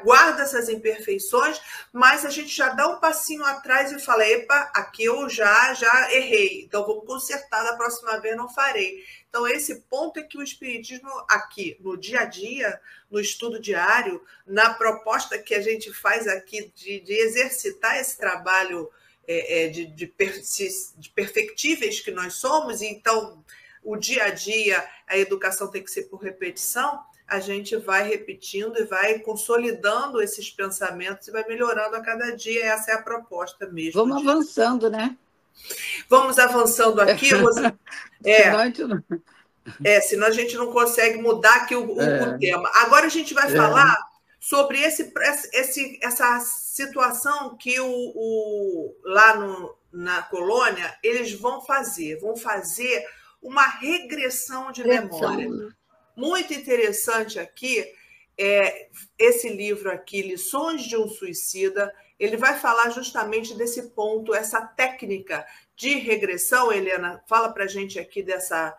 guarda essas imperfeições, mas a gente já dá um passinho atrás e fala, epa, aqui eu já errei, então vamos consertar, da próxima vez não farei. Então, esse ponto é que o Espiritismo, aqui, no dia a dia, no estudo diário, na proposta que a gente faz aqui de exercitar esse trabalho de perfectíveis que nós somos, e então, o dia a dia, a educação tem que ser por repetição, a gente vai repetindo e vai consolidando esses pensamentos e vai melhorando a cada dia. Essa é a proposta mesmo. Vamos avançando, né? Vamos avançando aqui. Senão a gente não consegue mudar aqui o tema. Agora a gente vai falar sobre essa situação que lá na colônia eles vão fazer uma regressão de memória. Muito interessante aqui esse livro aqui, Lições de um Suicida. Ele vai falar justamente desse ponto, essa técnica de regressão. Helena, fala para a gente aqui dessa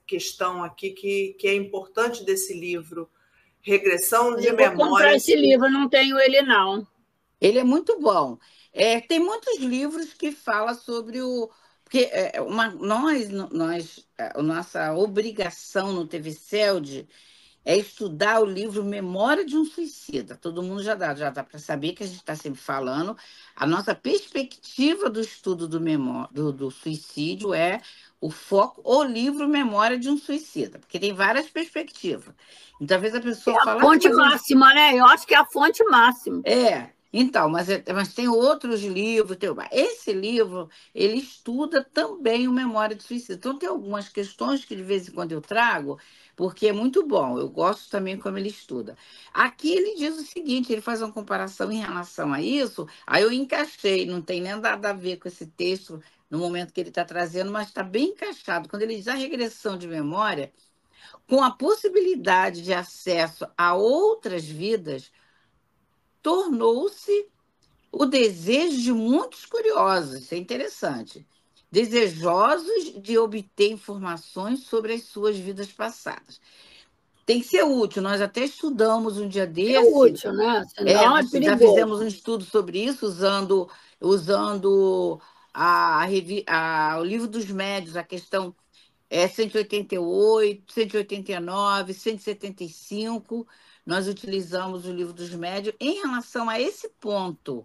questão aqui que é importante desse livro, Regressão de Memória. Vou comprar esse livro, não tenho ele, não. Ele é muito bom. Tem muitos livros que falam sobre porque nossa obrigação no TVCELD é estudar o livro Memória de um Suicida. Todo mundo já dá para saber que a gente está sempre falando. A nossa perspectiva do estudo do suicídio é o foco, o livro Memória de um Suicida, porque tem várias perspectivas. Então, às vezes a pessoa fala... É a fonte máxima, né? Eu acho que é a fonte máxima. Então, mas tem outros livros. Esse livro, ele estuda também o Memória de Suicídio. Então, tem algumas questões que de vez em quando eu trago, porque é muito bom. Eu gosto também como ele estuda. Aqui ele diz o seguinte, ele faz uma comparação em relação a isso, aí eu encaixei, não tem nem nada a ver com esse texto no momento que ele está trazendo, mas está bem encaixado. Quando ele diz a regressão de memória, com a possibilidade de acesso a outras vidas, tornou-se o desejo de muitos curiosos, isso é interessante, desejosos de obter informações sobre as suas vidas passadas. Tem que ser útil, nós até estudamos um dia desse. É útil, né? Senão nós já fizemos um estudo sobre isso, usando o livro dos médios, a questão É 188, 189, 175. Nós utilizamos o Livro dos Médiuns em relação a esse ponto.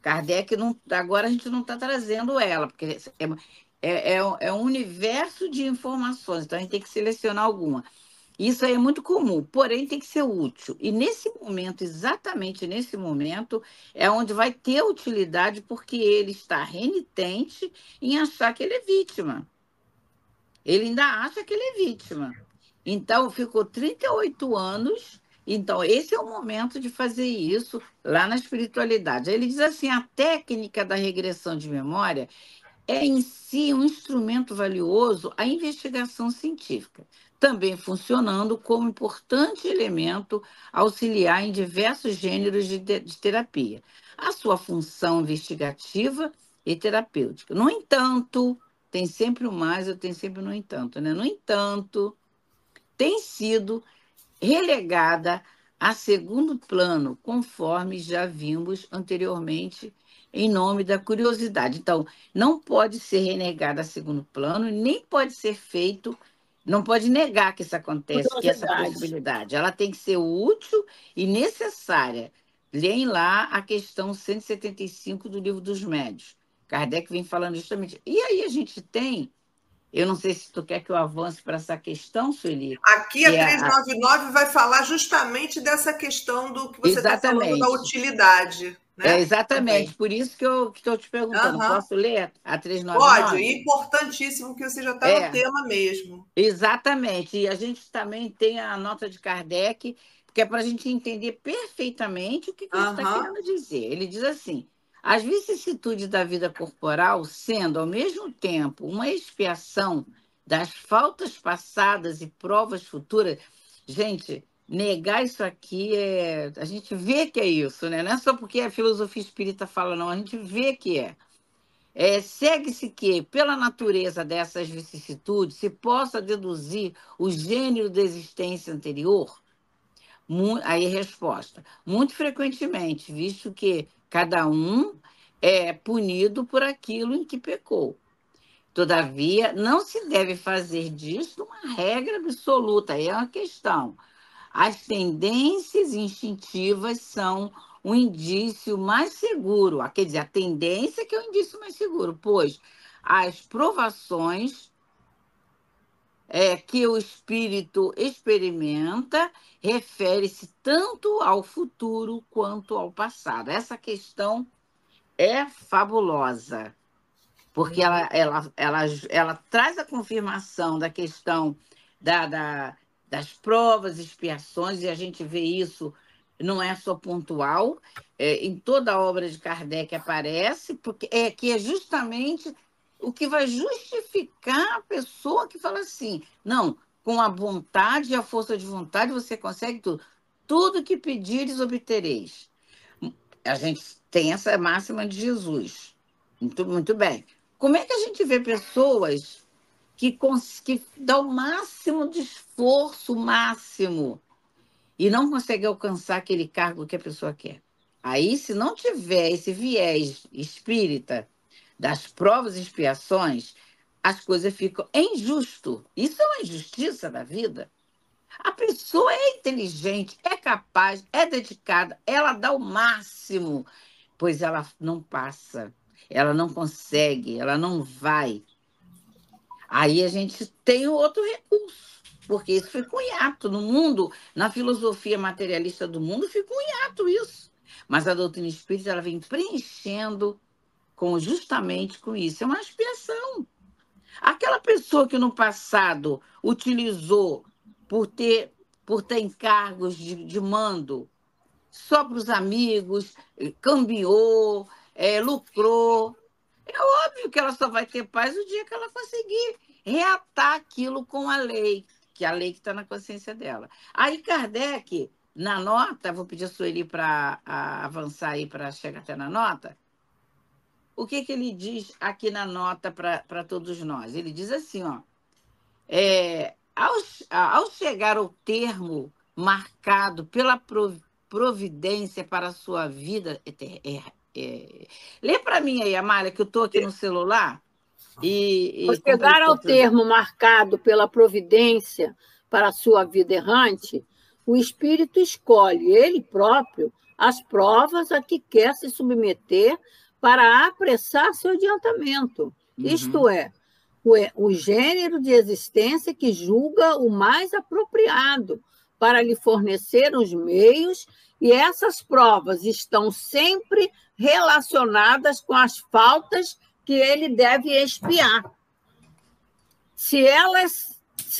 Kardec, não, agora a gente não está trazendo ela, porque é um universo de informações, então a gente tem que selecionar alguma. Isso aí é muito comum, porém tem que ser útil. E nesse momento, exatamente nesse momento, é onde vai ter utilidade, porque ele está renitente em achar que ele é vítima. Ele ainda acha que ele é vítima. Então, ficou 38 anos. Então, esse é o momento de fazer isso lá na espiritualidade. Ele diz assim: a técnica da regressão de memória é em si um instrumento valioso à investigação científica, também funcionando como importante elemento auxiliar em diversos gêneros de terapia. A sua função investigativa e terapêutica. No entanto, tem sempre o mais, eu tenho sempre no entanto, né? No entanto, tem sido relegada a segundo plano, conforme já vimos anteriormente, em nome da curiosidade. Então, não pode ser renegada a segundo plano, nem pode ser feito, não pode negar que isso acontece, que essa Curiosidade. possibilidade. Ela tem que ser útil e necessária. Leem lá a questão 175 do Livro dos Médiuns. Kardec vem falando justamente. E aí a gente tem, eu não sei se tu quer que eu avance para essa questão, Sueli, Aqui que a é 399 vai falar justamente dessa questão do que você está falando da exatamente. utilidade, né? Exatamente, Também. por isso que eu estou te perguntando. Aham. Posso ler a Pode, 399? é importantíssimo que você já está no É, tema mesmo. exatamente. E a gente também tem a nota de Kardec, que é para a gente entender perfeitamente o que ele está Aham. querendo dizer. Ele diz assim: as vicissitudes da vida corporal, sendo ao mesmo tempo uma expiação das faltas passadas e provas futuras, gente, negar isso aqui é. A gente vê que é isso, né? Não é só porque a filosofia espírita fala, não, a gente vê que é. Segue-se que, pela natureza dessas vicissitudes, se possa deduzir o gênero da existência anterior. Aí, resposta. Muito frequentemente, visto que cada um é punido por aquilo em que pecou. Todavia, não se deve fazer disso uma regra absoluta. Aí é uma questão. As tendências instintivas são um indício mais seguro. Quer dizer, a tendência que é o indício mais seguro, pois as provações que o espírito experimenta refere-se tanto ao futuro quanto ao passado. Essa questão é fabulosa, porque ela traz a confirmação da questão das provas, expiações, e a gente vê isso, não é só pontual, em toda a obra de Kardec aparece, porque que é justamente o que vai justificar a pessoa que fala assim, não, com a vontade e a força de vontade você consegue tudo. Tudo que pedires, obtereis. A gente tem essa máxima de Jesus. Muito, muito bem. Como é que a gente vê pessoas que dão o máximo de esforço, o máximo, e não conseguem alcançar aquele cargo que a pessoa quer? Aí, se não tiver esse viés espírita das provas e expiações, as coisas ficam injusto. Isso é uma injustiça da vida. A pessoa é inteligente, é capaz, é dedicada, ela dá o máximo, pois ela não passa, ela não consegue, ela não vai. Aí a gente tem outro recurso, porque isso fica um hiato no mundo, na filosofia materialista do mundo, fica um hiato isso. Mas a doutrina espírita ela vem preenchendo justamente com isso. É uma expiação. Aquela pessoa que no passado utilizou por ter encargos de mando só para os amigos, cambiou, lucrou. É óbvio que ela só vai ter paz o dia que ela conseguir reatar aquilo com a lei, que é a lei que está na consciência dela. Aí Kardec, na nota, vou pedir a Sueli para avançar aí para chegar até na nota, o que ele diz aqui na nota para todos nós? Ele diz assim, ó, ao chegar ao termo marcado pela providência para a sua vida. Lê para mim aí, Amália, que eu estou aqui no celular. E chegar ao termo marcado pela providência para a sua vida errante, o espírito escolhe ele próprio as provas a que quer se submeter para apressar seu adiantamento. Isto é, o gênero de existência que julga o mais apropriado para lhe fornecer os meios, e essas provas estão sempre relacionadas com as faltas que ele deve expiar. Se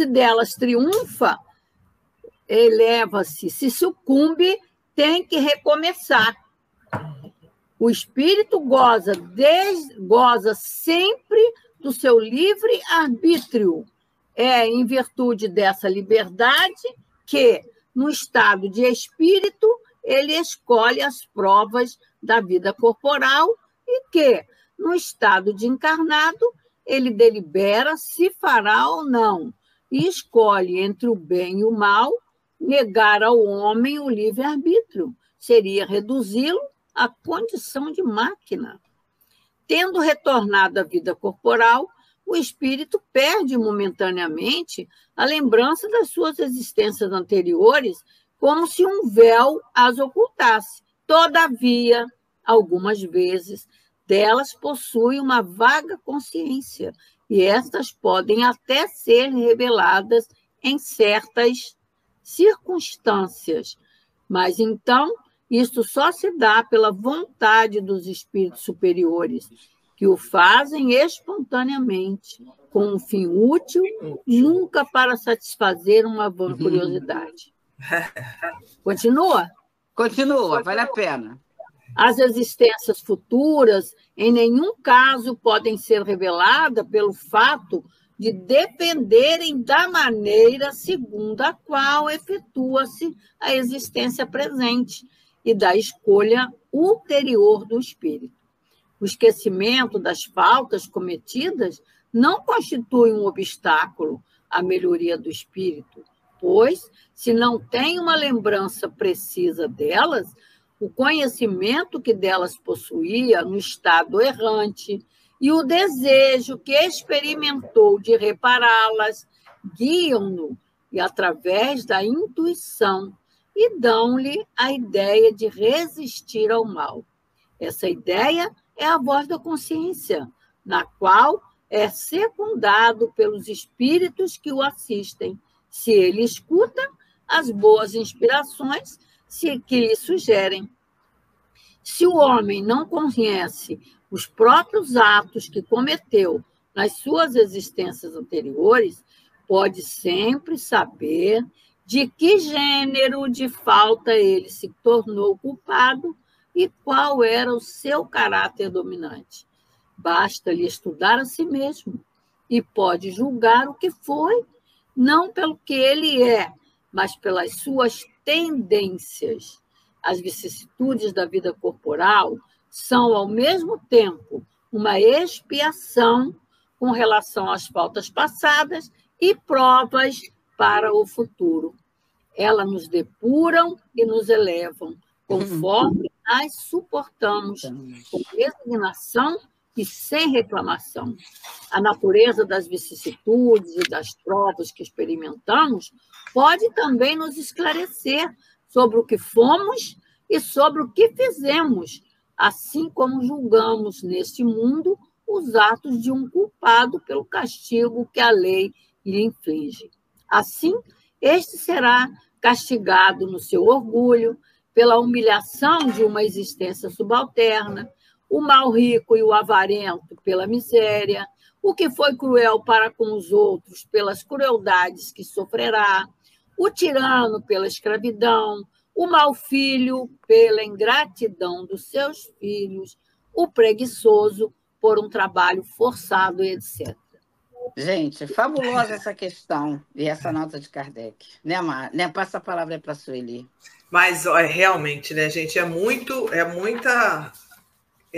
delas triunfa, eleva-se. Se sucumbe, tem que recomeçar. O espírito goza sempre do seu livre arbítrio. É em virtude dessa liberdade que, no estado de espírito, ele escolhe as provas da vida corporal e que, no estado de encarnado, ele delibera se fará ou não e escolhe entre o bem e o mal. Negar ao homem o livre-arbítrio seria reduzi-lo à condição de máquina. Tendo retornado à vida corporal, o espírito perde momentaneamente a lembrança das suas existências anteriores, como se um véu as ocultasse. Todavia, algumas vezes, delas possui uma vaga consciência, e estas podem até ser reveladas em certas circunstâncias. Mas, então, isto só se dá pela vontade dos espíritos superiores, que o fazem espontaneamente, com um fim útil, nunca para satisfazer uma vã curiosidade. Continua? Continua, vale a pena. As existências futuras, em nenhum caso, podem ser reveladas pelo fato de dependerem da maneira segundo a qual efetua-se a existência presente e da escolha ulterior do espírito. O esquecimento das faltas cometidas não constitui um obstáculo à melhoria do espírito, pois, se não tem uma lembrança precisa delas, o conhecimento que delas possuía no estado errante e o desejo que experimentou de repará-las guiam-no e através da intuição e dão-lhe a ideia de resistir ao mal. Essa ideia é a voz da consciência, na qual é secundado pelos espíritos que o assistem, se ele escuta as boas inspirações que lhe sugerem. Se o homem não conhece os próprios atos que cometeu nas suas existências anteriores, pode sempre saber de que gênero de falta ele se tornou culpado e qual era o seu caráter dominante. Basta-lhe estudar a si mesmo e pode julgar o que foi, não pelo que ele é, mas pelas suas tendências. As vicissitudes da vida corporal são, ao mesmo tempo, uma expiação com relação às faltas passadas e provas para o futuro. Elas nos depuram e nos elevam, conforme as suportamos, com resignação e sem reclamação. A natureza das vicissitudes e das provas que experimentamos pode também nos esclarecer sobre o que fomos e sobre o que fizemos, assim como julgamos neste mundo os atos de um culpado pelo castigo que a lei lhe inflige. Assim, este será castigado no seu orgulho, pela humilhação de uma existência subalterna, o mal rico e o avarento pela miséria, o que foi cruel para com os outros pelas crueldades que sofrerá, o tirano pela escravidão, o mau filho pela ingratidão dos seus filhos, o preguiçoso por um trabalho forçado, etc. Gente, fabulosa essa questão e essa nota de Kardec. Né, passa a palavra para a Sueli. Mas realmente, né, gente, é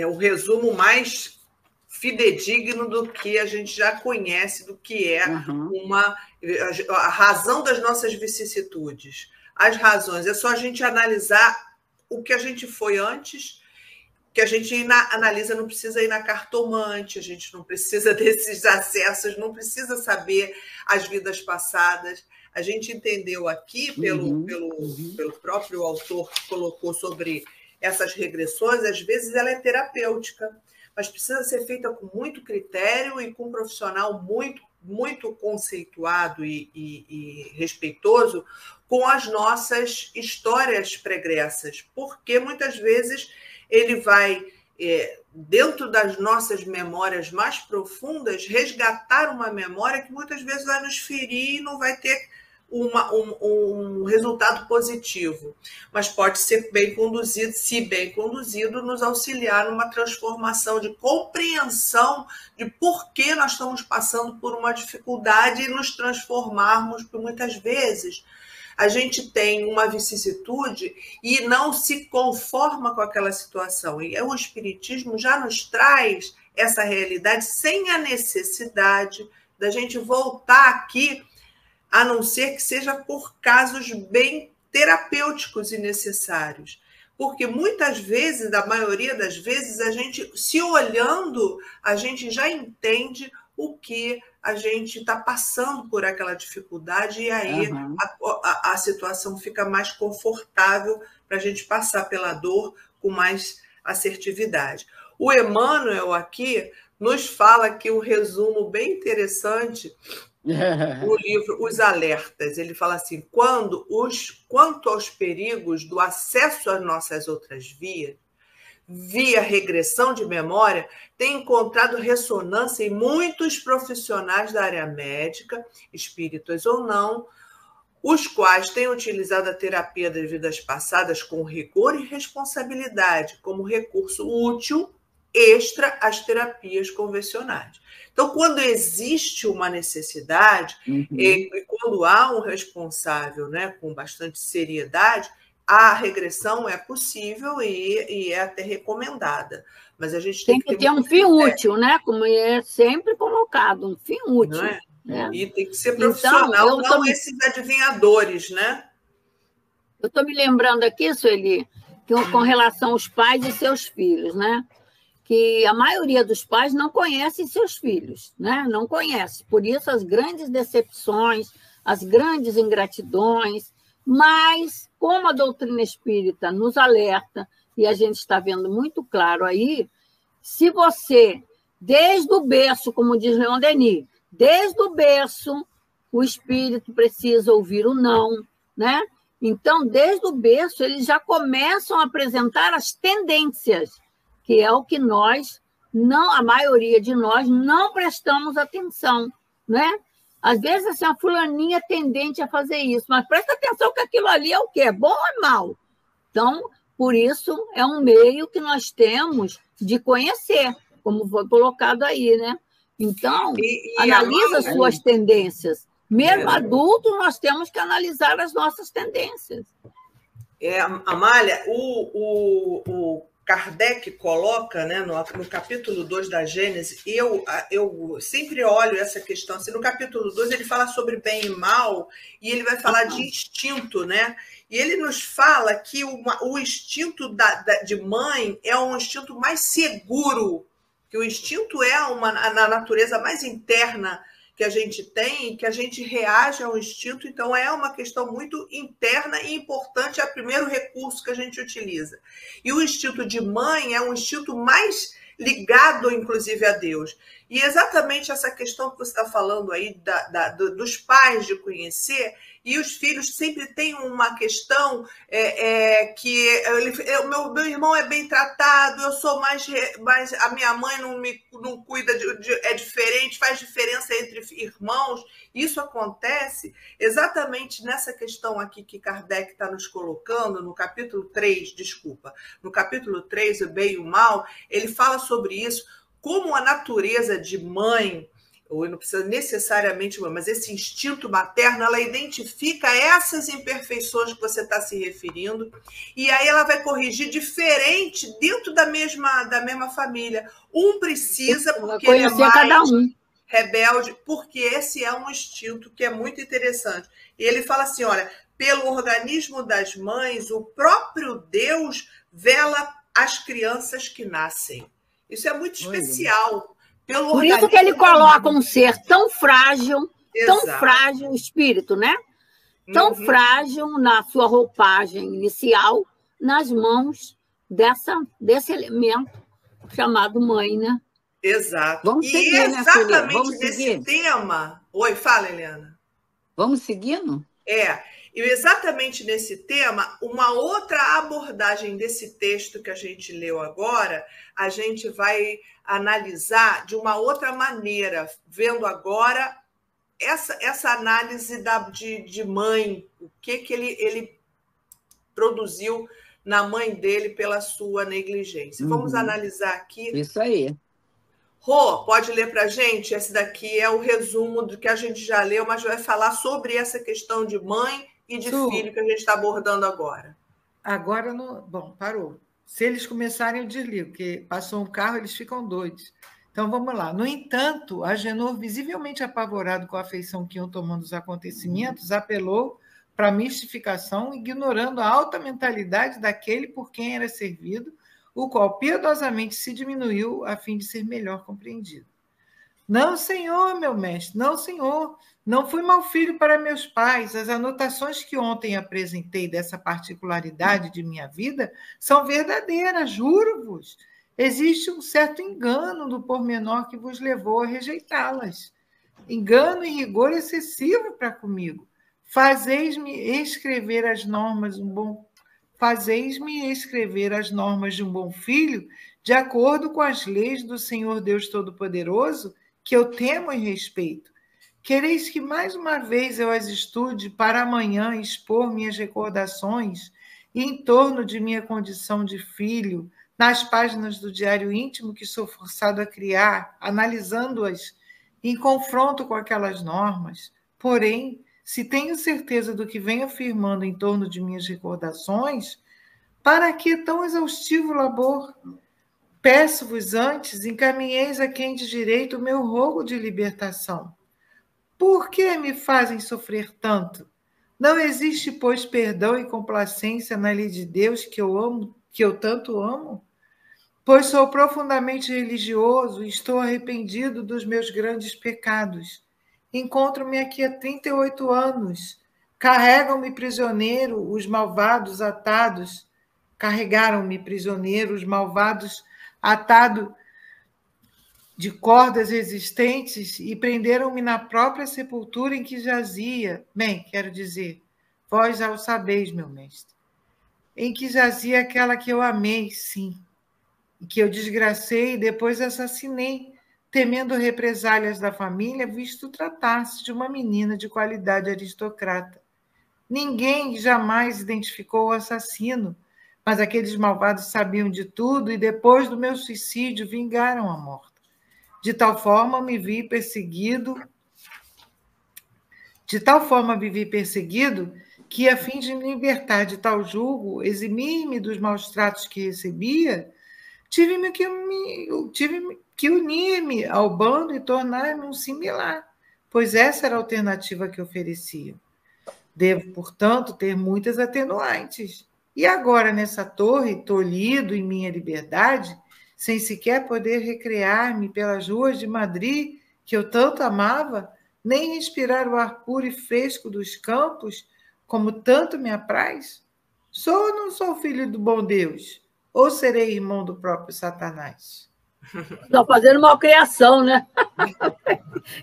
o resumo mais fidedigno do que a gente já conhece, do que é a razão das nossas vicissitudes. As razões, é só a gente analisar o que a gente foi antes, que a gente analisa, não precisa ir na cartomante, a gente não precisa desses acessos, não precisa saber as vidas passadas. A gente entendeu aqui, pelo próprio autor que colocou sobre essas regressões, às vezes ela é terapêutica, mas precisa ser feita com muito critério e com um profissional muito conceituado e respeitoso com as nossas histórias pregressas, porque muitas vezes ele vai, dentro das nossas memórias mais profundas, resgatar uma memória que muitas vezes vai nos ferir e não vai ter um resultado positivo, mas pode ser bem conduzido, se bem conduzido, nos auxiliar numa transformação de compreensão de por que nós estamos passando por uma dificuldade e nos transformarmos, porque muitas vezes a gente tem uma vicissitude e não se conforma com aquela situação. E o Espiritismo já nos traz essa realidade sem a necessidade da gente voltar aqui, a não ser que seja por casos bem terapêuticos e necessários. Porque muitas vezes, da maioria das vezes, a gente, se olhando, a gente já entende o que a gente está passando por aquela dificuldade e aí a situação fica mais confortável para a gente passar pela dor com mais assertividade. O Emmanuel aqui nos fala aqui um resumo bem interessante no livro Os Alertas. Ele fala assim, quanto aos perigos do acesso às nossas outras vias, via regressão de memória, tem encontrado ressonância em muitos profissionais da área médica, espíritas ou não, os quais têm utilizado a terapia das vidas passadas com rigor e responsabilidade como recurso útil extra às terapias convencionais. Então, quando existe uma necessidade, e quando há um responsável, né, com bastante seriedade, a regressão é possível e é até recomendada. Mas a gente tem que ter um fim útil, né? Como é sempre colocado, um fim útil. Não é? Né? E tem que ser profissional, então, não esses adivinhadores, né? Eu estou me lembrando aqui, Sueli, com relação aos pais e seus filhos, né? Que a maioria dos pais não conhecem seus filhos, né? Não conhece. Por isso, as grandes decepções, as grandes ingratidões, mas, como a doutrina espírita nos alerta, e a gente está vendo muito claro aí, se você, desde o berço, como diz Leon Denis, desde o berço, o espírito precisa ouvir o não, né? Então, desde o berço, eles já começam a apresentar as tendências, que é o que nós, não, a maioria de nós, não prestamos atenção, né? Às vezes, assim, a fulaninha é tendente a fazer isso, mas presta atenção que aquilo ali é o quê? É bom ou é mal? Então, por isso, é um meio que nós temos de conhecer, como foi colocado aí, né? Então, analisa as suas tendências. Mesmo adulto, nós temos que analisar as nossas tendências. Amália, o Kardec coloca, né, no capítulo 2 da Gênese, eu sempre olho essa questão, assim, no capítulo 2 ele fala sobre bem e mal, e ele vai falar de instinto, né? E ele nos fala que o instinto de mãe é um instinto mais seguro, que o instinto é na natureza mais interna que a gente tem, que a gente reage ao instinto, então é uma questão muito interna e importante, é o primeiro recurso que a gente utiliza. E o instinto de mãe é um instinto mais ligado, inclusive, a Deus. E exatamente essa questão que você está falando aí dos pais de conhecer, e os filhos sempre têm uma questão que o meu irmão é bem tratado, eu sou mais a minha mãe não cuida, é diferente, faz diferença entre irmãos. Isso acontece exatamente nessa questão aqui que Kardec está nos colocando, no capítulo 3, no capítulo 3, o bem e o mal, ele fala sobre isso, como a natureza de mãe, ou não precisa necessariamente, mas esse instinto materno, ela identifica essas imperfeições que você está se referindo, e aí ela vai corrigir diferente dentro da mesma família. Um precisa, porque ele é mais rebelde, porque esse é um instinto que é muito interessante. E ele fala assim, olha, pelo organismo das mães, o próprio Deus vela as crianças que nascem. Isso é muito especial. Por isso que ele coloca um ser tão frágil, o espírito, né? Tão frágil na sua roupagem inicial, nas mãos desse elemento chamado mãe, né? Exato. Vamos seguir, exatamente nesse tema... Oi, fala, Helena. Vamos seguindo? E exatamente nesse tema, uma outra abordagem desse texto que a gente leu agora, a gente vai analisar de uma outra maneira, vendo agora essa análise de mãe, o que ele produziu na mãe dele pela sua negligência. Vamos analisar aqui. Isso aí. Rô, pode ler para a gente? Esse daqui é o resumo do que a gente já leu, mas vai falar sobre essa questão de mãe e de filho que a gente está abordando agora. Agora, bom, parou. Se eles começarem, eu desligo, porque passou um carro, eles ficam doidos. Então, vamos lá. No entanto, Agenor, visivelmente apavorado com a afeição que iam tomando os acontecimentos, apelou para a mistificação, ignorando a alta mentalidade daquele por quem era servido, o qual piedosamente se diminuiu a fim de ser melhor compreendido. Não, senhor, meu mestre, não, senhor. Não fui mau filho para meus pais. As anotações que ontem apresentei dessa particularidade de minha vida são verdadeiras, juro-vos. Existe um certo engano do pormenor que vos levou a rejeitá-las. Engano e rigor excessivo para comigo. Fazeis-me escrever as normas de um bom filho, de acordo com as leis do Senhor Deus Todo-Poderoso, que eu temo e respeito. Quereis que mais uma vez eu as estude para amanhã expor minhas recordações em torno de minha condição de filho, nas páginas do diário íntimo que sou forçado a criar, analisando-as em confronto com aquelas normas. Porém, se tenho certeza do que venho afirmando em torno de minhas recordações, para que tão exaustivo labor? Peço-vos antes, encaminheis a quem de direito o meu rogo de libertação. Por que me fazem sofrer tanto? Não existe, pois, perdão e complacência na lei de Deus que eu tanto amo? Pois sou profundamente religioso e estou arrependido dos meus grandes pecados. Encontro-me aqui há 38 anos. Carregaram-me prisioneiro os malvados atados atado de cordas resistentes e prenderam-me na própria sepultura em que jazia. Bem, quero dizer, vós já o sabeis, meu mestre, em que jazia aquela que eu amei, sim, e que eu desgracei e depois assassinei, temendo represálias da família, visto tratar-se de uma menina de qualidade aristocrata. Ninguém jamais identificou o assassino, mas aqueles malvados sabiam de tudo e depois do meu suicídio vingaram a morte. De tal forma vivi perseguido que, a fim de me libertar de tal julgo, eximir-me dos maus tratos que recebia, tive que unir-me ao bando e tornar-me um similar, pois essa era a alternativa que oferecia. Devo, portanto, ter muitas atenuantes. E agora, nessa torre, tolhido em minha liberdade, sem sequer poder recrear-me pelas ruas de Madrid, que eu tanto amava, nem respirar o ar puro e fresco dos campos, como tanto me apraz? Sou ou não sou filho do bom Deus? Ou serei irmão do próprio Satanás? Está fazendo malcriação, né?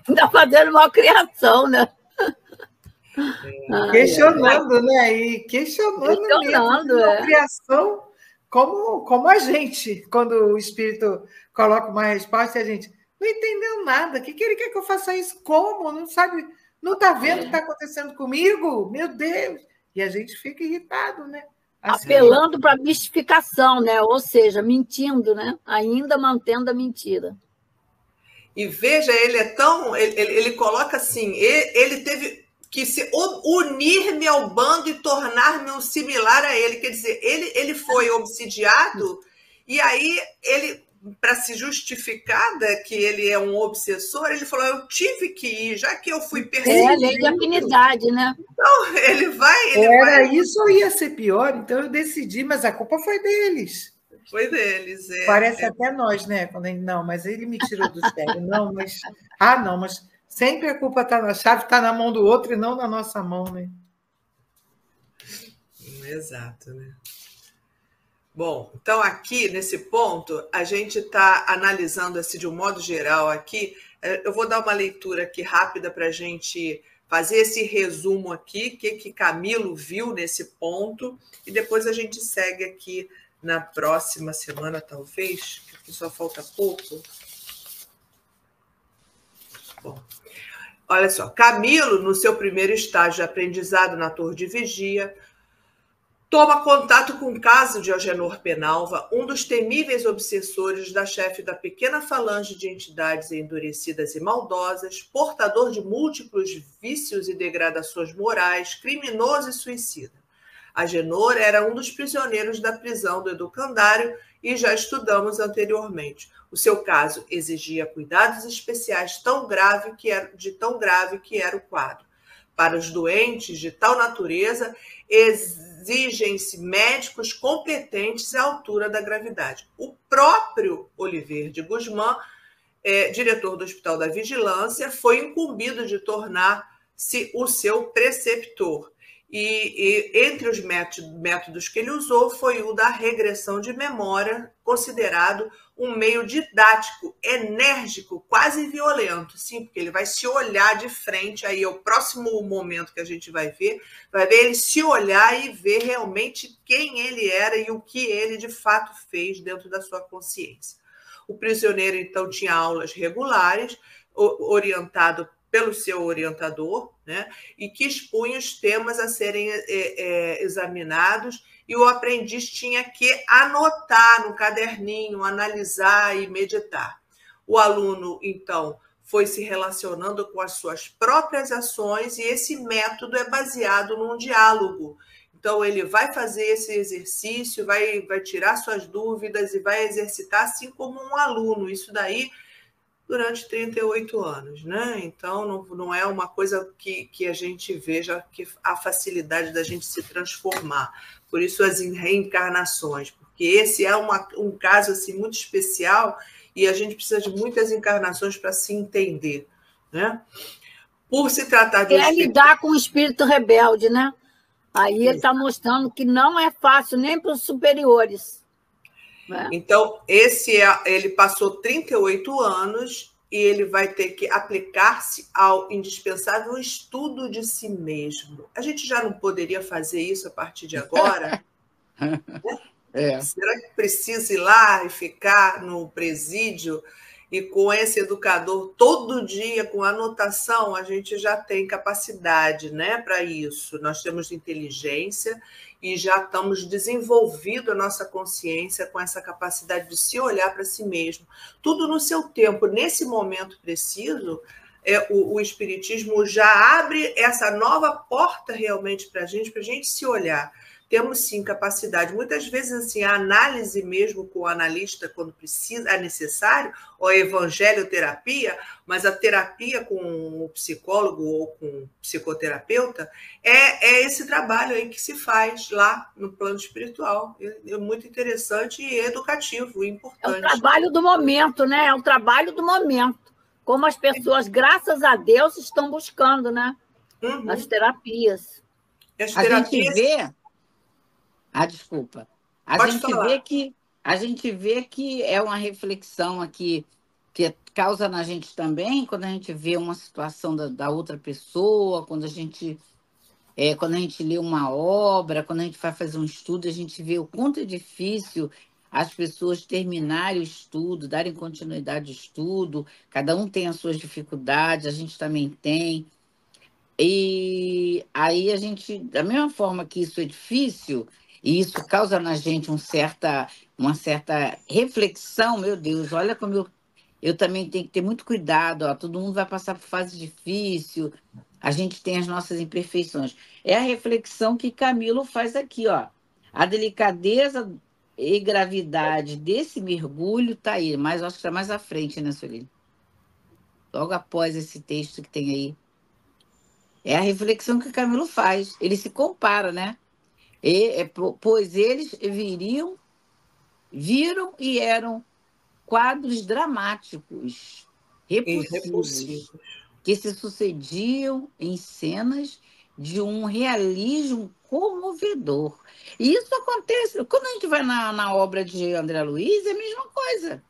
Está fazendo malcriação, né? Questionando, né? E questionando mesmo, malcriação. Como a gente, quando o Espírito coloca uma resposta, a gente não entendeu nada. O que ele quer que eu faça isso? Como? Não sabe? Não está vendo o que está acontecendo comigo? Meu Deus! E a gente fica irritado, né? Assim, apelando para a mistificação, né? Ou seja, mentindo, né? Ainda mantendo a mentira. E veja, ele coloca assim, ele teve que se unir-me ao bando e tornar-me um similar a ele. Quer dizer, ele foi obsidiado e aí ele, para se justificar que ele é um obsessor, ele falou, eu tive que ir, já que eu fui perseguido. É a lei de afinidade, né? Então, ele vai... Isso ou ia ser pior, então eu decidi, mas a culpa foi deles. Foi deles. Parece até nós, né? Quando não, mas ele me tirou do sério. Não, mas. Não, mas sempre a culpa está na chave, está na mão do outro e não na nossa mão, né? Exato, né? Bom, então aqui nesse ponto a gente está analisando assim de um modo geral aqui. Eu vou dar uma leitura aqui rápida para a gente fazer esse resumo aqui, o que Camilo viu nesse ponto, e depois a gente segue aqui na próxima semana, talvez, que só falta pouco. Bom, olha só, Camilo, no seu primeiro estágio de aprendizado na Torre de Vigia, toma contato com o caso de Agenor Penalva, um dos temíveis obsessores da chefe da pequena falange de entidades endurecidas e maldosas, portador de múltiplos vícios e degradações morais, criminoso e suicida. Agenor era um dos prisioneiros da prisão do educandário e já estudamos anteriormente. O seu caso exigia cuidados especiais de tão grave que era o quadro. Para os doentes de tal natureza, exigem-se médicos competentes à altura da gravidade. O próprio Oliver de Guzmán, diretor do Hospital da Vigilância, foi incumbido de tornar-se o seu preceptor. E entre os métodos que ele usou foi o da regressão de memória, considerado um meio didático, enérgico, quase violento, sim, porque ele vai se olhar de frente, aí é o próximo momento que a gente vai ver ele se olhar e ver realmente quem ele era e o que ele de fato fez dentro da sua consciência. O prisioneiro, então, tinha aulas regulares, orientado pelo seu orientador, né, e que expunha os temas a serem examinados, e o aprendiz tinha que anotar no caderninho, analisar e meditar. O aluno, então, foi se relacionando com as suas próprias ações, e esse método é baseado num diálogo. Então, ele vai fazer esse exercício, vai tirar suas dúvidas e vai exercitar assim como um aluno. Isso daí durante 38 anos, né? Então, não é uma coisa que a gente veja que a facilidade da gente se transformar. Por isso, as reencarnações, porque esse é um caso assim, muito especial e a gente precisa de muitas encarnações para se entender, né? Por se tratar de lidar com o espírito rebelde, né? Aí ele está mostrando que não é fácil nem para os superiores. Então, ele passou 38 anos e ele vai ter que aplicar-se ao indispensável estudo de si mesmo. A gente já não poderia fazer isso a partir de agora? Será que precisa ir lá e ficar no presídio e com esse educador todo dia, com anotação? A gente já tem capacidade, né, para isso. Nós temos inteligência e já estamos desenvolvendo a nossa consciência com essa capacidade de se olhar para si mesmo. Tudo no seu tempo. Nesse momento preciso, o Espiritismo já abre essa nova porta realmente para a gente se olhar. Temos, sim, capacidade. Muitas vezes, assim, a análise mesmo com o analista, quando precisa, é necessário, ou a evangelioterapia, mas a terapia com o psicólogo ou com o psicoterapeuta é esse trabalho aí que se faz lá no plano espiritual. É muito interessante e educativo, e importante. É o trabalho do momento, né? É o trabalho do momento. Como as pessoas, graças a Deus, estão buscando, né? Uhum. As terapias. As terapias... Desculpa. A gente vê que é uma reflexão aqui que causa na gente também, quando a gente vê uma situação da outra pessoa, quando a gente lê uma obra, quando a gente vai fazer um estudo, a gente vê o quanto é difícil as pessoas terminarem o estudo, darem continuidade ao estudo, cada um tem as suas dificuldades, a gente também tem. E aí a gente, da mesma forma que isso é difícil, e isso causa na gente uma certa reflexão, meu Deus, olha como eu também tenho que ter muito cuidado, todo mundo vai passar por fase difícil, a gente tem as nossas imperfeições. É a reflexão que Camilo faz aqui, ó. A delicadeza e gravidade desse mergulho está aí, mas acho que está mais à frente, né, Sueli? Logo após esse texto que tem aí. É a reflexão que Camilo faz. Ele se compara, né? Pois eles viriam viram e eram quadros dramáticos, repulsivos, que se sucediam em cenas de um realismo comovedor. E isso acontece quando a gente vai na obra de André Luiz, é a mesma coisa.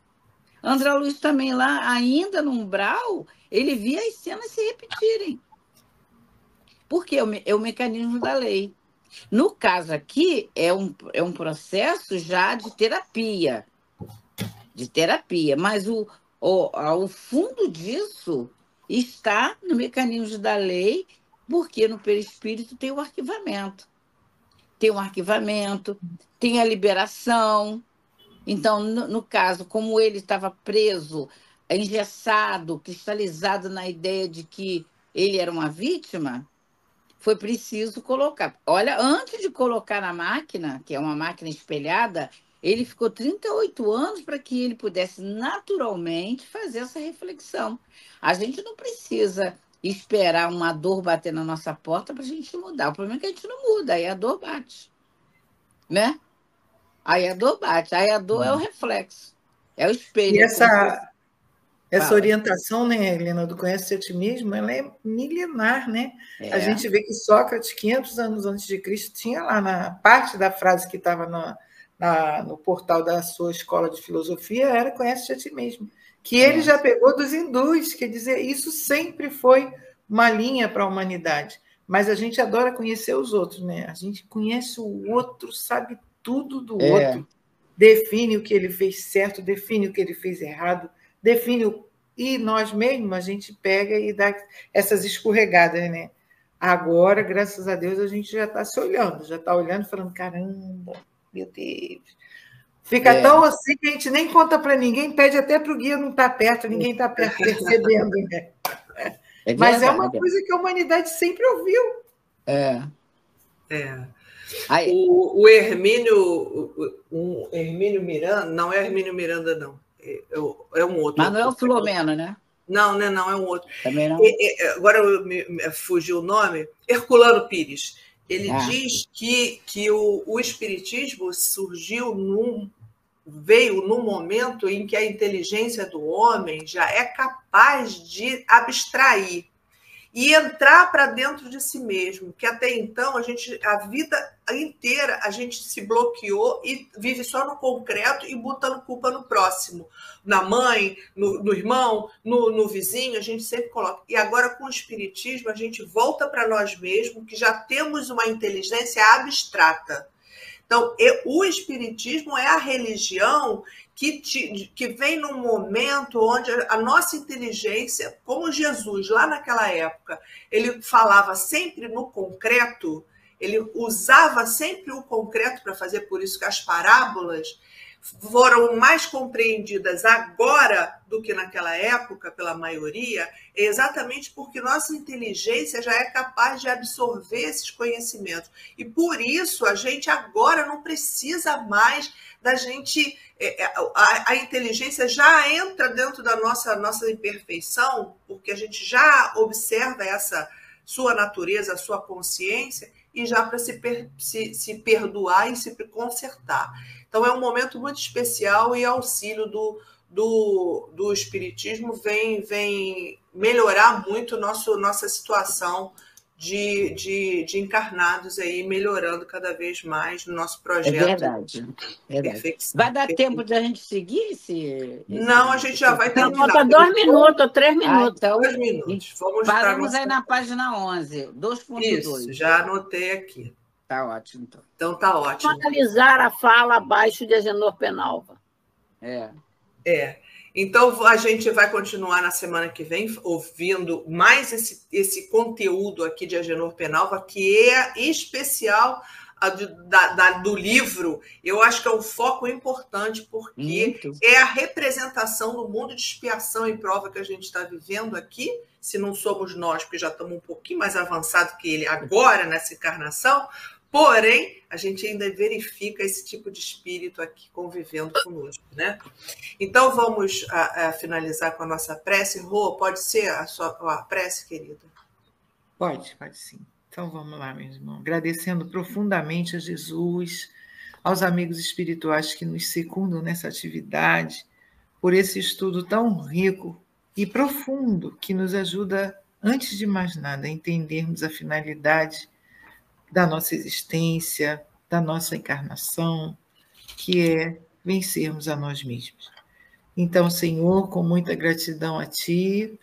André Luiz também lá, ainda no umbral, ele via as cenas se repetirem. Porque é o mecanismo da lei. No caso aqui, é um processo já de terapia. Mas o fundo disso está no mecanismo da lei, porque no perispírito tem o arquivamento. Tem a liberação. Então, no caso, como ele estava preso, engessado, cristalizado na ideia de que ele era uma vítima, foi preciso colocar. Olha, antes de colocar na máquina, que é uma máquina espelhada, ele ficou 38 anos para que ele pudesse naturalmente fazer essa reflexão. A gente não precisa esperar uma dor bater na nossa porta para a gente mudar. O problema é que a gente não muda, aí a dor bate. Né? Aí a dor bate, aí a dor é o reflexo, é o espelho. E essa orientação, né, Helena, do conhece a ti mesmo, ela é milenar, né? A gente vê que Sócrates, 500 anos antes de Cristo, tinha lá na parte da frase que estava no portal da sua escola de filosofia, era conhece a ti mesmo, que ele já pegou dos hindus, quer dizer, isso sempre foi uma linha para a humanidade. Mas a gente adora conhecer os outros, né? A gente conhece o outro, sabe tudo do outro, define o que ele fez certo, define o que ele fez errado, e nós mesmos a gente pega e dá essas escorregadas, né? Agora, graças a Deus, a gente já está se olhando, já está olhando e falando, caramba, meu Deus. Fica tão assim que a gente nem conta para ninguém, pede até para o guia não estar perto, ninguém está perto percebendo, né? Mas é uma coisa que a humanidade sempre ouviu. O Hermínio Miranda, não é Hermínio Miranda, não. É um outro. Mas não é o Filomeno, né? Não, é um outro. Também não. Agora me fugiu o nome. Herculano Pires. Ele diz que o espiritismo veio num momento em que a inteligência do homem já é capaz de abstrair e entrar para dentro de si mesmo, que até então a vida inteira a gente se bloqueou e vive só no concreto e botando culpa no próximo, na mãe, no irmão, no vizinho, a gente sempre coloca. E agora com o espiritismo a gente volta para nós mesmos, que já temos uma inteligência abstrata. Então, o espiritismo é a religião que vem num momento onde a nossa inteligência, como Jesus, lá naquela época, ele falava sempre no concreto, ele usava sempre o concreto para fazer, por isso que as parábolas foram mais compreendidas agora do que naquela época, pela maioria, exatamente porque nossa inteligência já é capaz de absorver esses conhecimentos. E por isso a gente agora não precisa mais da gente... A inteligência já entra dentro da nossa imperfeição, porque a gente já observa essa sua natureza, a sua consciência, e já para se perdoar e se consertar. Então, é um momento muito especial e auxílio do Espiritismo vem melhorar muito nossa situação de encarnados aí, melhorando cada vez mais no nosso projeto. É verdade. Vai dar tempo de a gente seguir esse... Não, a gente já vai terminar. Falta 2 minutos, 3 minutos. Então, 2 minutos. Paramos aí na página 11, 2.2. Isso, já anotei aqui. Tá ótimo, então. Então, tá ótimo. Vamos analisar a fala abaixo de Agenor Penalva. Então, a gente vai continuar na semana que vem ouvindo mais esse conteúdo aqui de Agenor Penalva, que é especial do livro. Eu acho que é um foco importante, porque é a representação do mundo de expiação e prova que a gente está vivendo aqui, se não somos nós, porque já estamos um pouquinho mais avançados que ele agora, nessa encarnação. Porém, a gente ainda verifica esse tipo de espírito aqui convivendo conosco, né? Então, vamos finalizar com a nossa prece. Rô, pode ser a prece, querida? Pode sim. Então, vamos lá, meu irmão. Agradecendo profundamente a Jesus aos amigos espirituais que nos secundam nessa atividade, por esse estudo tão rico e profundo que nos ajuda, antes de mais nada, a entendermos a finalidade da nossa existência, da nossa encarnação, que é vencermos a nós mesmos. Então, Senhor, com muita gratidão a Ti,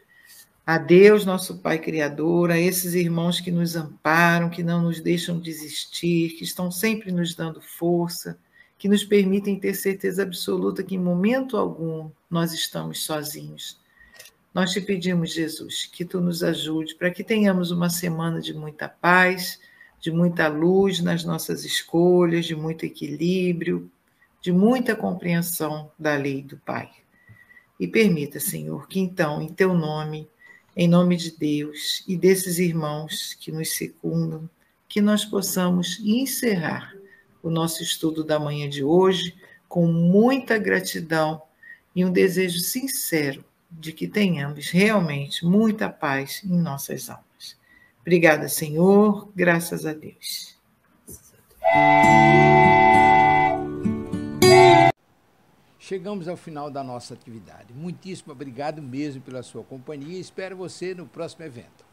a Deus, nosso Pai Criador, a esses irmãos que nos amparam, que não nos deixam desistir, que estão sempre nos dando força, que nos permitem ter certeza absoluta que em momento algum nós estamos sozinhos. Nós te pedimos, Jesus, que Tu nos ajude para que tenhamos uma semana de muita paz, de muita luz nas nossas escolhas, de muito equilíbrio, de muita compreensão da lei do Pai. E permita, Senhor, que então, em Teu nome, em nome de Deus e desses irmãos que nos secundam, que nós possamos encerrar o nosso estudo da manhã de hoje com muita gratidão e um desejo sincero de que tenhamos realmente muita paz em nossas almas. Obrigada, Senhor, graças a Deus. Chegamos ao final da nossa atividade. Muitíssimo obrigado mesmo pela sua companhia e espero você no próximo evento.